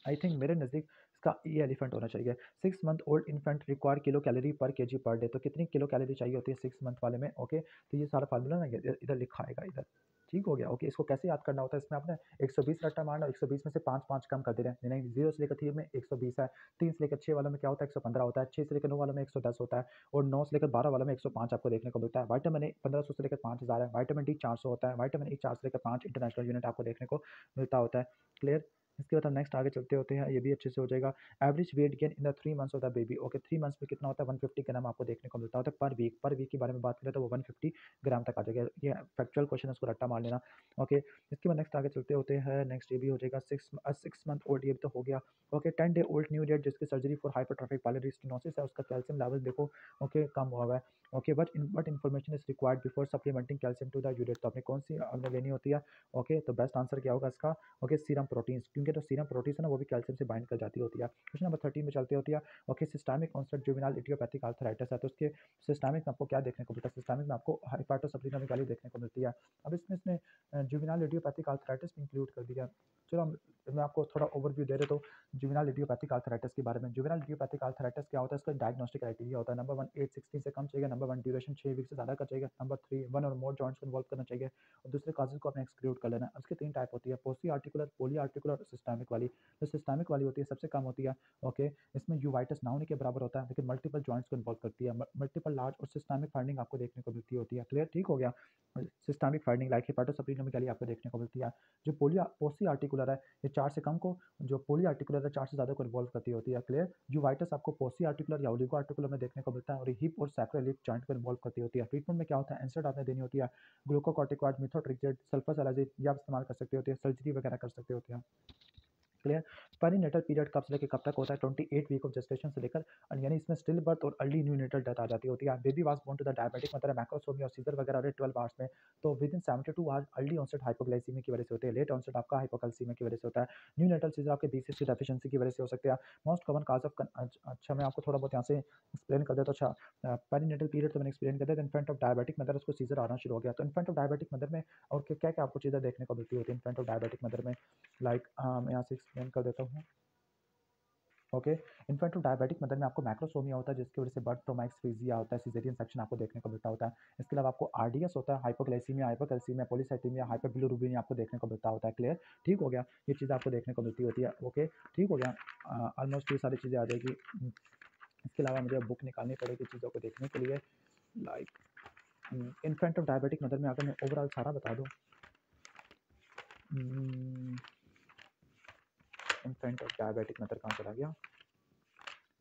आई थिंक मेरे नज़दीक इसका ये एलिफेंट होना चाहिए। 6 month old infant require kilo calorie पर केजी पर डे, तो कितनी किलो कैलोरी चाहिए होती है 6 मंथ वाले में? ओके, तो ये सारा फार्मूला ना इधर इधर लिखा आएगा इधर। ठीक हो गया। ओके, इसको कैसे याद करना होता है? इसमें आपने 120 रट्टा मारना, 120 में से 5 कम कर दे रहे हैं। नहीं, 0 से लेकर 3 में 120 है। 3 से लेकर 6 वालों में क्या होता है? 115 होता है। 6 से लेकर 9 वालों में 110 होता है। और 9 से लेकर 12 वालों में 105 आपको देखने को मिलता है। विटामिन ए 1500 से लेकर 5000 है। विटामिन डी 400 होता है। विटामिन ई 4 से लेकर 5 इंटरनेशनल यूनिट आपको देखने को मिलता होता है। क्लियर। इसके बाद हम नेक्स्ट आगे चलते होते हैं, ये भी अच्छे से हो जाएगा। Average weight gain in the 3 months of the baby. Okay, 3 months में कितना होता है? 150 ग्राम आपको देखने को मिलता होता है पर वीक की बारे में बात करें तो वो 150 ग्राम तक आ जाएगा। ये फैक्चुअल क्वेश्चन है, उसको रट्टा मार लेना। ओके, इसके बाद नेक्स्ट आगे चलते होते हैं। नेक्स्ट ये भी हो जाएगा। 6 मंथ ओल्ड, ये भी तो हो गया। Okay, 10 day old neonate जिसकी surgery for hypertrophic pyloric stenosis है, उसका कैल्शियम लेवल देखो ओके कम हुआ हुआ है। Okay, but information is required before supplementing calcium to the urate. तो आपने कौन सी आपने लेनी होती है? ओके, तो बेस्ट आंसर क्या होगा इसका? ओके, सीरम प्रोटीन्स, क्योंकि जो सीरम प्रोटीन्स है ना वो भी कैल्शियम से बाइंड कर जाती होती है। क्वेश्चन नंबर 13 में चलती होती है। Okay, systemic onset juvenile idiopathic arthritis है, तो उसके सिस्टमिक में आपको क्या देखने को मिलता है? सिस्टमिक में आपको हेपाटोसप्लीनोमेगाली देखने को मिलती है। अब इसमें जुवेनाइल इडियोपैथिक आर्थराइटिस भी इंक्लूड कर दिया। चलो मैं आपको थोड़ा ओवरव्यू दे रहा तो जुवेनाइल इडियोपैथिक आर्थराइटिस के बारे में। जुवेनाइल इडियोपैथिक आर्थराइटिस क्या होता है? इसका डायग्नोस्टिक क्राइटेरिया होता है। नंबर 1, एज 16 से कम चाहिए। नंबर 1, ड्यूरेशन 6 वीक से ज़्यादा का चाहिए। नंबर 3, 1 और मोर जॉइंट्स को इन्वॉल्व करना चाहिए। और दूसरे काजेज को आपने एक्सक्लूड कर लेना है। उसकी 3 टाइप होती है, पोस्टी आर्टिकुलर, पॉली आर्टिकुलर और सिस्टमिक वाली। जो सिस्टमिक वाली होती है सबसे कम होती है। ओके, इसमें यूवाइटिस ना होने के बराबर होता है, लेकिन मल्टीपल जॉइंट्स को इन्वॉल्व करती है। मल्टीपल लार्ज और सिस्टमिक फाइंडिंग आपको देखने को मिलती होती है। क्लियर? ठीक हो गया। सिस्टमिक फाइंडिंग लाइक हेपाटोसप्लीनोमेगाली आपको देखने को मिलती है। जो पोस्टी आर्टिकुलर है, ये 4 से कम को, जो पॉली आर्टिकुलर है 4 से ज़्यादा को इन्वॉल्व करती होती है। क्लियर? यूवाइटिस आपको पोस्टी आर्टिकुलर या ओलिगो आर्टिकुलर में देखने को मिलता है, और हिप और सैक्रोइलिक जॉइंट को इन्वॉल्व करती होती है। ट्रीटमेंट में क्या होता है? एंसर्ट आपने देनी होती है, ग्लूकोकॉर्टिकॉइड, मिथोट्रिक्सेट, सल्फासलाज़िन ये आप इस्तेमाल कर सकते होते हैं, सर्जरी वगैरह कर सकते होते हैं। क्लियर? पेरीनेटल पीरियड कब से लेकर कब तक होता है? 28 वीक ऑफ जेस्टेशन से लेकर, यानी इसमें स्टिल बर्थ और अर्ली न्यूनेटल डेथ आ जाती होती है। Baby was born to the diabetic mother, macrosomia और सीजर वगैरह हो रहे 12 आवर्स में, तो within 72 hours early onset hypoglycaemia की वजह से होते हैं। लेट ऑनसेट आपका हाइपोकैल्सीमिया की वजह से होता है। न्यूनेटल सीजर आपके बीसीएस की डेफिशिएंसी की वजह से हो सकते हैं। मोस्ट कॉमन काज ऑफ अच्छा मैं आपको थोड़ा बहुत यहाँ से एक्सप्लेन कर देता हूँ। अच्छा, पेरीनेटल पीरियड तो मैंने एक्सप्लेन कर दिया। इन्फेंट ऑफ डायबिटिक मदर, उसको सीजर आना शुरू हो गया। तो इन्फेंट ऑफ डायबिटिक मदर में और क्या क्या आपको चीज़ें देखने को मिलती होती है इन्फेंट ऑफ डायबिटिक मदर में? लाइक मैं यहाँ से एक्सप्लेन कर देता हूँ। Okay, infant of diabetic mother में आपको मैक्रोसोमिया होता है, जिसकी वजह से बर्थ ट्रॉमा एक्सफीजिया होता है, सिजेरियन सेक्शन आपको देखने को मिलता होता है। इसके अलावा आपको आरडीएस होता है, हाइपोग्लाइसीमिया, हाइपोकैल्सीमिया, पॉलीसाइथेमिया, हाइपरबिलिरुबिनिया आपको देखने को मिलता होता है। क्लियर? ठीक हो गया। ये चीज़ें आपको देखने को मिलती होती है। ओके, ठीक हो गया। ऑलमोस्ट ये सारी चीज़ें आ जाएगी। इसके अलावा मुझे बुक निकालनी पड़ेगी चीज़ों को देखने के लिए। Like infant of diabetic mother में अगर मैं ओवरऑल सारा बता दूँ, इन्फेंट ऑफ डायबिटिक मदर कहाँ चला गया?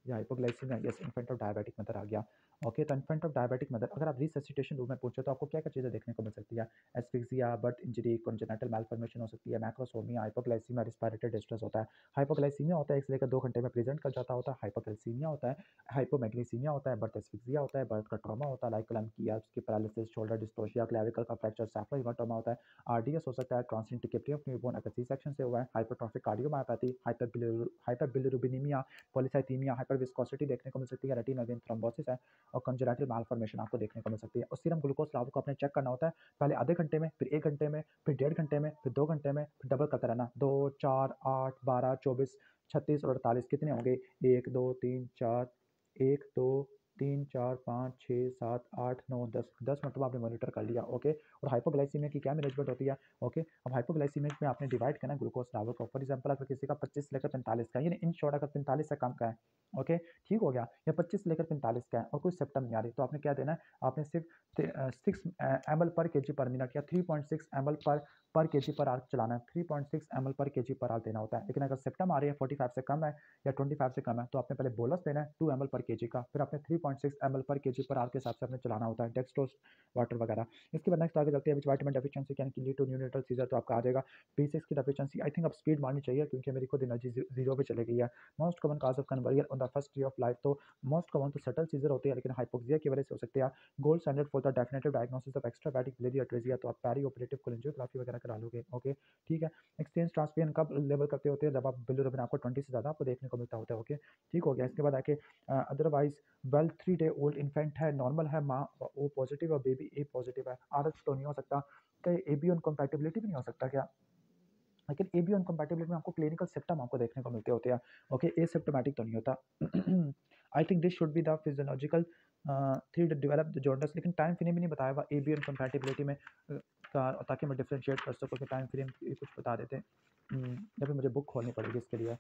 या hypoglycaemia, yes, infant of diabetic mother आ गया। ओके, तो इन्फेंट ऑफ डायबिटिक मदर अगर आप रिससिटेशन रूम में पूछे तो आपको क्या क्या चीज़ें देखने को मिल सकती है? Asphyxia, birth injury, congenital malformation हो सकती है, मैक्रोसोमिया, हाइपोग्लाइसीमिया, रिस्पिरेटरी डिस्ट्रेस होता है। हाइपोग्लाइसीमिया होता है 1 से लेकर 2 घंटे में प्रेजेंट कर जाता होता है। हाइपोकैल्सीमिया होता है, हाइपोमैग्नीसीमिया होता है, बर्थ एस्फिक्सिया होता है, बर्थ का ट्रॉमा होता है, लाइक कोलम्बिया की पैरालिसिस, शोल्डर डिस्टोशिया, क्लेविकल का फ्रैक्चर, सैफ्रोइमाटोमा होता है। आरडीएस हो सकता है, ट्रांसिटिकेप्टी ऑफ न्यूबॉर्न अगर सी सेक्शन से हुआ है, हाइपरट्रॉफिक कार्डियोमायोपैथी, हाइपरबिलिरुबिनीमिया, पॉलीसाइथीमिया, हाइपरविस्कोसिटी देखने को मिल सकती है, रेटिना वेन थ्रोम्बोसिस है, और कंजेनिटल मालफॉर्मेशन आपको देखने को मिल सकती है। और सीरम ग्लूकोज लेवल को आपने चेक करना होता है, पहले आधे घंटे में, फिर 1 घंटे में, फिर 1.5 घंटे में, फिर 2 घंटे में, फिर डबल करते रहना। 2, 4, 8, 12, 24, 36 और 48 कितने होंगे? 1, 2, 3, 4, 1, 2, 3, 4, 5, 6, 7, 8, 9, 10, 10 मरतबा आपने मॉनिटर कर लिया। ओके, और हाइपोग्लाइसीमिया की क्या मैनेजमेंट होती है? ओके, अब हाइपोग्लाइसीमिया में आपने डिवाइड करना है ग्लूकोज लेवल को। फॉर एग्जांपल अगर किसी का 25 से लेकर 45 का, यानी इन शॉर्ट अगर 45 से कम का है, ओके, ठीक हो गया, या 25 से लेकर 45 का है और कोई सिम्टम नहीं आ रही, तो आपने क्या देना है? आपने सिर्फ 6 ml पर केजी पर मिनट या 3.6 ml पर केजी पर आवर चलाना है। 3.6 ml पर केजी पर आवर देना होता है। लेकिन अगर सिम्टम आ रही है 45 से कम है या 25 से कम है, तो आपने पहले बोलस देना है 2 ml पर केजी का, फिर आपने 3.6 ml पर केजी पर आवर के हिसाब से आपने चलाना होता है, डेक्सट्रोज वाटर वगैरह। इसके बाद नेक्स्ट आगे चलते हैं, which vitamin deficiency can lead to neonatal seizure, तो आपका आ जाएगा B6 की डेफिशिएंसी। आई थिंक अब स्पीड मारनी चाहिए क्योंकि मेरी खुद एनर्जी जीरो पे चली गई है। Most common cause of conversion on the first day of life, तो मोस्ट कॉमन तो सटल सीजर होती है, लेकिन हाइपोक्सिया की वजह से हो सकती है। Gold standard for the definitive diagnosis of extrahepatic biliary atresia, तो आप पेरी ऑपरेटिव कोलेंजियोग्राफी वगैरह करा लोगे। ओके, ठीक है। एक्सचेंज ट्रांसपियन कब लेवल करते होते हैं? जब आप बिलिरुबिन आपको 20 से ज़्यादा आपको देखने को मिलता होता है। ओके, ठीक हो गया। इसके बाद आके otherwise well 3 day old infant है, नॉर्मल है, माँ ओ पॉजिटिव और बेबी ए पॉजिटिव है, आरएच तो नहीं हो सकता, कहीं एबी अनकम्पैटिबिलिटी भी नहीं हो सकता क्या? लेकिन एबी अनकम्पैटिबिलिटी में आपको क्लिनिकल सिम्पटम आपको देखने को मिलते होते हैं। ओके, एसिम्प्टोमेटिक तो नहीं होता। I think this should be the physiological three develop the jaundice, लेकिन टाइम फ्रेम भी नहीं बताया हुआ एबी अनकम्पैटिबिलिटी में का, ताकि मैं डिफरेंशिएट कर सकूँ कि टाइम फ्रेम कुछ बता देते। या फिर मुझे बुक खोलनी पड़ेगी इसके लिए,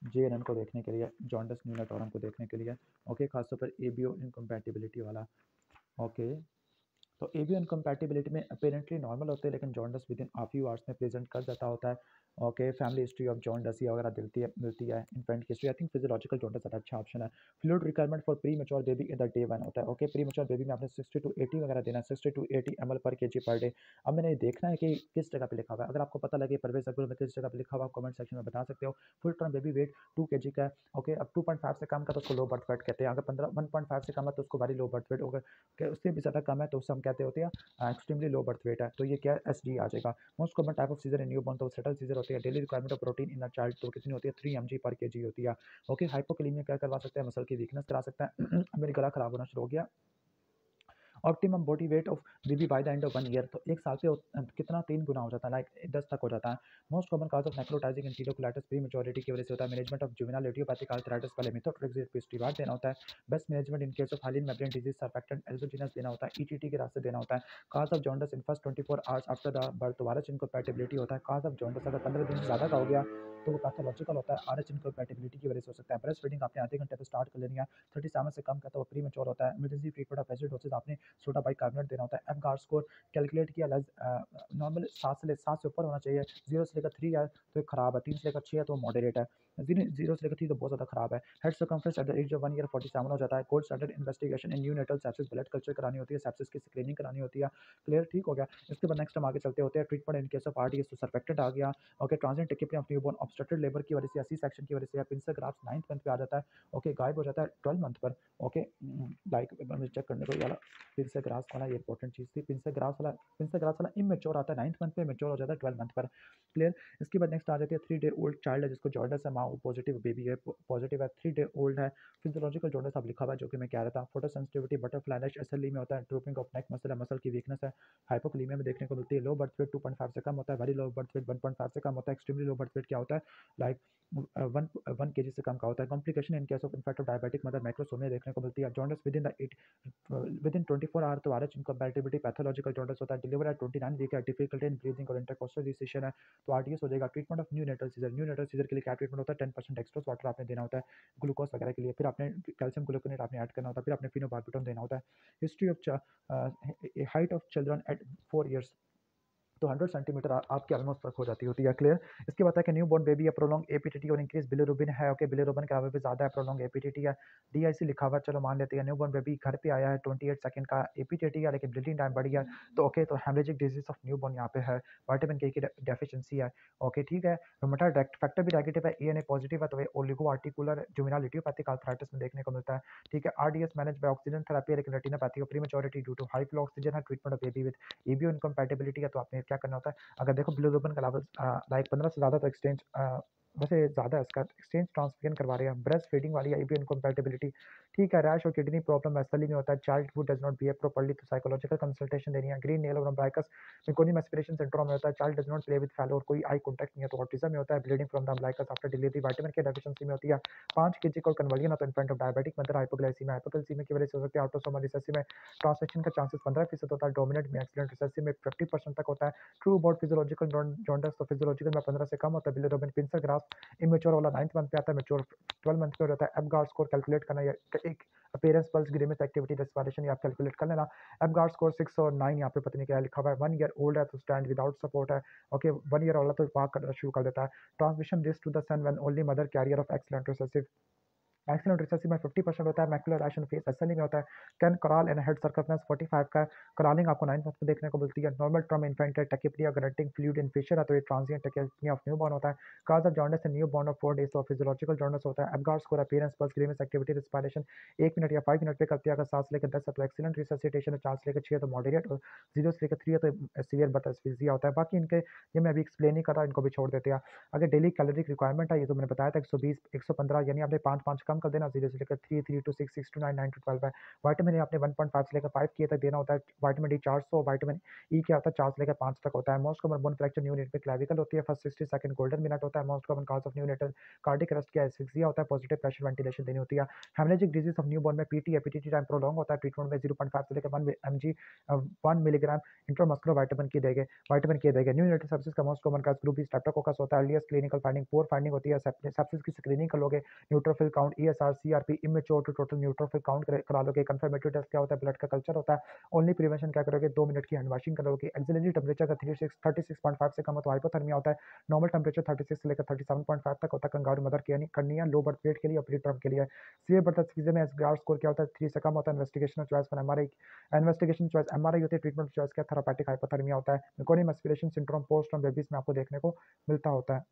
जेएनएन को देखने के लिए, जॉन्डिस न्यूनाटोरम को देखने के लिए। ओके, खासतौर पर एबीओ इनकम्पैटिबिलिटी वाला। ओके, तो एवियन कंपैटिबिलिटी में अपेरेंटली नॉर्मल होते हैं, लेकिन jaundice with in uh few hours में प्रेजेंट कर जाता होता है। Okay, family history of jaundice ये वगैरह मिलती है इन्फेंट की history. I think physiological jaundice ज़्यादा अच्छा ऑप्शन है। Fluid requirement for pre mature baby in the day 1 होता है। ओके, प्री मेच्योर बेबी में आपने 60 टू 80 वगैरह देना है, 60 टू 80 ml पर केजी पर डे। अब मैंने ये देखना है कि किस जगह पे लिखा हुआ है। अगर आपको पता लगे परवेज अकबर में किस जगह पे लिखा हुआ, कमेंट सेक्शन में बता सकते हो। Full term baby weight 2 KG का है। ओके, अब 2.5 से कम का तो उसको लो बर्थ वेट कहते हैं। अगर 1.5 से कम है तो उसको वेरी लो बर्थ वेट होगा। उससे भी ज़्यादा कम है तो उससे हम कहते होते हैं एक्सट्रीमली लो बर्थ वेट है। तो ये क्या है, एसडी आ जाएगा। Most common type of seizure in newborn तो सेटल सीजर होती है। Daily requirement of protein in a child तो कितनी होती है, 3 mg पर केजी होती है। ओके, हाइपोकैलेमिया क्या करवा सकते हैं, मसल की वीकनेस करा सकता है। मेरी गला खराब होना शुरू हो गया। Optimum body weight of baby by the end of 1 year तो 1 साल पे कितना 3 गुना हो जाता है, लाइक 10 तक हो जाता है। Most common cause of necrotising enterocolitis prematurity की वजह से होता है। Management of juvenile idiopathic arthritis पहले मिथोट्रेक्सिस पिस्टिवार देना होता है। Best management in case of hyaline membrane disease surfactant exogenous देना होता है। ईटीटी के रास्ते देना होता है। Cause of jaundice in first 24 hours after the birth तो वायरस इनकम्पैटिबिलिटी होता है। कॉज ऑफ जॉन्डिस अगर 15 दिन से ज़्यादा का हो गया तो वो पैथोलॉजिकल होता है, आरएच इनकम्पैटिबिलिटी की वजह से हो सकता है। ब्रेस्ट फीडिंग आपने आधे घंटे पे स्टार्ट कर लेनी है, 37 से कम का तो वो प्री मेच्योर होता है। इमरजेंसी ट्रीटमेंट ऑफ एसिडोसिस आपने सोडा बाइकार्बोनेट देना होता है। एफगार स्कोर कैलकुलेट किया नॉर्मल 7 से ऊपर होना चाहिए। 0 से लेकर 3 है तो ये खराब है, 3 से लेकर 6 है तो मॉडरेट है, 0 से लेकर 3 तो बहुत ज़्यादा खराब है। Head circumference at the age of 1 year 47 हो जाता है। Gold standard investigation in neonatal sepsis blood culture करानी होती है, सेप्सिस की स्क्रीनिंग करानी होती है। क्लियर, ठीक हो गया। इसके बाद नेक्स्ट हम आगे चलते होते हैं। Treatment in case of RDS तो सर्फेक्टेड आ गया। Okay, transient tachypnoea of newborn obstructed labour की वजह से या सी सेक्शन की वजह से या पिंसर ग्राफ्स 9th मंथ पे आ जाता है। ओके, गायब हो जाता है 12 मंथ पर। ओके, लाइक मैं चेक करने को ये वाला पिंसर ग्राफ्स वाला ये इंपॉर्टेंट चीज़ थी। पिंसर ग्राफ्स वाला इमेच्योर आता है 9th मंथ पे, मेच्योर हो जाता है 12 मंथ पर। क्लियर। इसके बाद नेक्स्ट आ जाती है 3 डे ओल्ड चाइल्ड है जिसको जॉन्डिस है, माँ पॉजिटिव बेबी है पॉजिटिव है, 3 डे ओल्ड है। फिजियोलॉजिकल जॉन्डिस अब लिखा हुआ है जो कि मैं कह रहा था। Photo sensitivity butterfly Nash SLE में होता है। ड्रूपिंग ऑफ नेक मसल है, मसल की वीकनेस है। हाइपोकलीमिया में देखने को मिलती है। लो बर्थ वेट 2.5 से कम होता है। वेरी लो बर्थ वेट 1.5 से कम होता है। एक्सट्रीमली लो बर्थ वेट क्या होता है, लाइक 1 केजी से कम का होता है। Complication in case of infant of diabetic mother macrosomia देखने को मिलती है। जॉन्डिस विद इन 24 आवर तो आरएच इनकम्पैटिबिलिटी पैथोलॉजिकल जॉन्डिस होता है। डिलीवर एट 29 वीक है। डिफिकल्टी इन ब्रीदिंग और इंटरकोस्टल रिसेशन है तो आरडीएस हो जाएगा। Treatment of neonatal seizure, neonatal seizure के लिए क्या ट्रीटमेंट होता है, 10% एक्स्ट्रोस वाटर आपने देना होता है ग्लूकोज वगैरह के लिए। फिर आपने कैल्शियम ग्लूकोनेट आपने ऐड करना होता है। फिर आपने फिनोबार्बिटोन देना होता है। History of height of children eight 4 years तो 100 सेंटीमीटर आपके ऑलमोस्ट तक हो जाती होती है। क्लियर। इसके बाद है कि न्यू बोर्न बेबी या प्रोलॉन्ग एपीटीटी और इंक्रीज बिलिरुबिन है। ओके, बिलिरुबिन के लेवल पे ज़्यादा है, प्रोलॉन्ग एपीटीटी है। डीआईसी लिखा हुआ है, चलो मान लेते हैं। न्यू बोर्न बेबी घर पे आया है, 28 सेकंड का एपीटीटी है लेकिन ब्लीडिंग टाइम बढ़ गया तो ओके, तो haemorrhagic disease of newborn यहाँ पे है। विटामिन के की डेफिशिएंसी है। ओके, ठीक है। रोमेटॉइड फैक्टर भी नेगेटिव है, एएनए पॉजिटिव है तो ये oligoarticular juvenile idiopathic arthritis में देखने को मिलता है। ठीक है। RDS manage by oxygen therapy है लेकिन रेटिनोपैथी और prematurity due to high flow oxygen है। Treatment of baby with ABO incompatibility है तो आपने क्या करना होता है। अगर देखो बिलोरुबिन का लेवल लाइक 15 से ज़्यादा तो एक्सचेंज वैसे ज़्यादा है इसका, एक्सचेंज ट्रांसफ्यूजन करवा रहे हैं। ब्रेस्ट फीडिंग वाली है, एबी इनकम्पैटिबिलिटी। ठीक है। रैश और किडनी प्रॉब्लम एसएलई में होता है। Child food does not behave properly तो साइकोलॉजिकल कंसल्टेशन देनी है। ग्रीन नेल और अम्ब्लाइकस मेकोनियम एस्पिरेशन सिंड्रोम में होता है। Child does not play with fellow और कोई आई कॉन्टैक्ट नहीं है तो ऑटिज्म में होता है। Bleeding from the umbilicus after delivery vitamin के डेफिशिएंसी में होती है। 5 केजी को कन्वर्जन होता है infant of diabetic mother. Hypoglycaemia की वजह से हो सकती है। ऑटोसोमल रिसेसिव में ट्रांसमिशन का चांसेस 15% होता है। डोमिनेंट में एक्सीडेंट रिसेसिव में 50% तक होता है। ट्रू अबाउट फिजियोलॉजिकल जॉन्डिस तो फिजियोलॉजिकल में 15 से कम होता है। बिलिरुबिन पिंसर ग्राफ इमेच्योर वाला 9th मंथ पे आता है, मेच्योर 12 मंथ पे हो जाता है। एफगार स्कोर कैलकुलेट करना या एक appearance pulse grimace activity respiration ये आप कैलकुलेट कर लेना। एफगार स्कोर 6 और 9 यहाँ पे पता नहीं क्या लिखा हुआ है। 1 ईयर ओल्ड है तो स्टैंड विदाउट सपोर्ट है। ओके, 1 ईयर वाला तो वॉक करना शुरू कर देता है। Transmission risk to the son when only mother carrier of excellent recessive excellent recessive में 50% होता है। मैकुलर एशन फेस एसएलई में होता है। कैन कराल एंड हेड सर्कमफ्रेंस 45 का है। करालिंग आपको 9 मंथ में देखने को मिलती है। नॉर्मल टर्म इन्फेंट है। Tachypnoea grunting fluid in fissure है तो ये transient tachypnoea of newborn होता है। Cause of jaundice in newborn of 4 days तो फिजियोलॉजिकल जॉन्डिस होता है। Apgar score appearance pulse grimace activity respiration 1 minute या 5 मिनट पे करती है। अगर 7 से लेकर 10 है तो एक्सीलेंट रिससिटेशन है। 4 से लेकर 6 है तो मॉडरेट और 0 से लेकर 3 है तो सीवियर बट एस्फीजिया होता है। बाकी इनके ये मैं अभी एक्सप्लेन नहीं कर रहा, इनको भी छोड़ देते हैं। अगर डेली कैलोरिक रिक्वायरमेंट है ये तो मैंने बताया था 120 115 यानी आपने 5 कम कर देना। 0 से लेकर 3 3 टू 6 6 टू 9 9 टू 12 है। विटामिन ए आपने 1.5 से लेकर 5 के तक देना होता है। विटामिन डी 400, विटामिन ई क्या होता है 4 से लेकर 5 तक होता है। Most common bone fracture neonate में क्लैविकल होती है। फर्स्ट 60 सेकंड गोल्डन मिनट होता है। Most common cause of neonatal cardiac arrest क्या एस्फिक्सिया होता है। पॉजिटिव प्रेशर वेंटिलेशन देनी होती है। Haemorrhagic disease of newborn में पीटी एपीटीटी टाइम प्रोलॉन्ग होता है। ट्रीटमेंट में 0.5 से लेकर 1 mg 1 milligram intramuscular vitamin K देंगे। न्यू नेटल सेप्सिस का most common cause group B streptococcus होता है। Earliest clinical finding poor finding होती है। सेप्सिस की स्क्रीनिंग कर लोगे neutrophil count GSR, CRP, immature to total neutrophil count करा लोगे। कंफर्मेटरी टेस्ट क्या होता है, ब्लड का कल्चर होता है। ओनली प्रिवेंशन क्या करोगे, 2 मिनट की हैंड वॉशिंग करोगे। एक्सिलेंटरी टेम्परेचर का 36.5 से कम हो तो हाइपोथर्मिया होता है। नॉर्मल टेम्परेचर 36 से लेकर 37.5 तक होता है। कंगारू मदर केयर करनी है लो बर्थ वेट के लिए और प्री टर्म के लिए। सीवियर बर्थ सीजन में एसगार स्कोर क्या होता है, 3 से कम होता है। Investigation choice for MRI, investigation choice MRI होती है। ट्रीटमेंट चॉइस क्या, थेरापेटिक हाइपोथर्मिया होता है। Meconium aspiration syndrome post on babies में आपको देखने को मिलता होता है।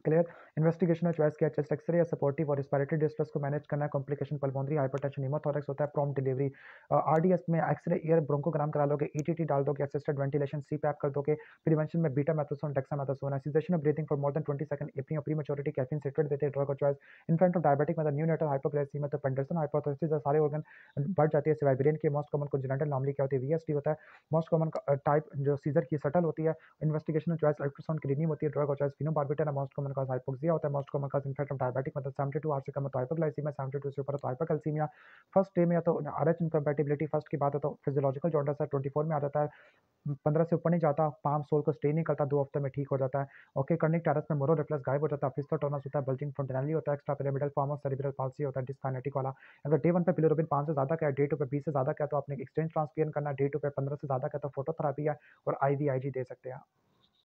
क्लियर। इन्वेस्टिगेशनल चॉइस क्या, चेस्ट एक्सरे या सपोर्टिव और रिस्पिरेटरी डिस्ट्रेस को मैनेज करना है। कॉम्प्लिकेशन पल्मोनरी हाइपरटेंशन हीमोथोरैक्स होता है। Prompt delivery. आरडीएस में एक्सरे एयर ब्रोंकोग्राम करा लोगे। ईटीटी डाल दोगे, असिस्टेड वेंटिलेशन सीपैप कर दोगे। प्रिवेंशन में बीटा मैथोसोन डेक्सामेथासोन है। Cessation of breathing for more than 20 second apnoea और प्रीमेच्योरिटी कैफीन सिट्रेट देते हैं ड्रग और चॉइस। इन्फेंट ऑफ डायबिटिक मतलब न्यूनेटल हाइपोग्लाइसीमिया तो पेंडरसन हाइपोथेसिस सारे ऑर्गन बढ़ जाती है सिवाय ब्रेन के। मोस्ट कॉमन कोंजेनिटल नॉर्मली क्या होती है, वीएसटी होता है। मोस्ट कॉमन टाइप जो सीजर की सटल होती है। इन्वेस्टिगेशनल चॉइस अल्ट्रासाउंड की रीडिंग होती है। ड्रग और चॉइस फिनोबार्बिटल है। मोस्ट कॉमन कॉज हाइपोक्सिया होता है। Most common cause infect of diabetic मतलब 72 आवर्स से कम तो हाइपोग्लाइसीमिया, 72 से ऊपर तो हाइपोकैल्सीमिया। फर्स्ट डे में या तो आरएच इनकम्पैटिबिलिटी फर्स्ट की बात है तो फिजियोलॉजिकल जॉन्डिस है, 24 में आ जाता है। 15 से ऊपर नहीं जाता, पाम सोल को स्टे नहीं करता, 2 हफ्ते में ठीक हो जाता है। ओके, कर्निक टेरस में मोरो रिफ्लेक्स गायब हो जाता है। फिस्टोटोनस होता है। बल्जिंग फ्रंटनली होता है। Extra pyramidal form of cerebral palsy होता है, डिस्काइनेटिक वाला। अगर डे 1 पे बिलिरुबिन 5 से ज़्यादा का है, डे 2 पे 20 से ज़्यादा का है तो आपने एक्सचेंज ट्रांसफ्यूजन करना है। डे 2 पे 15 से ज़्यादा का है तो फोटोथेरेपी है और आईवीआईजी दे सकते हैं।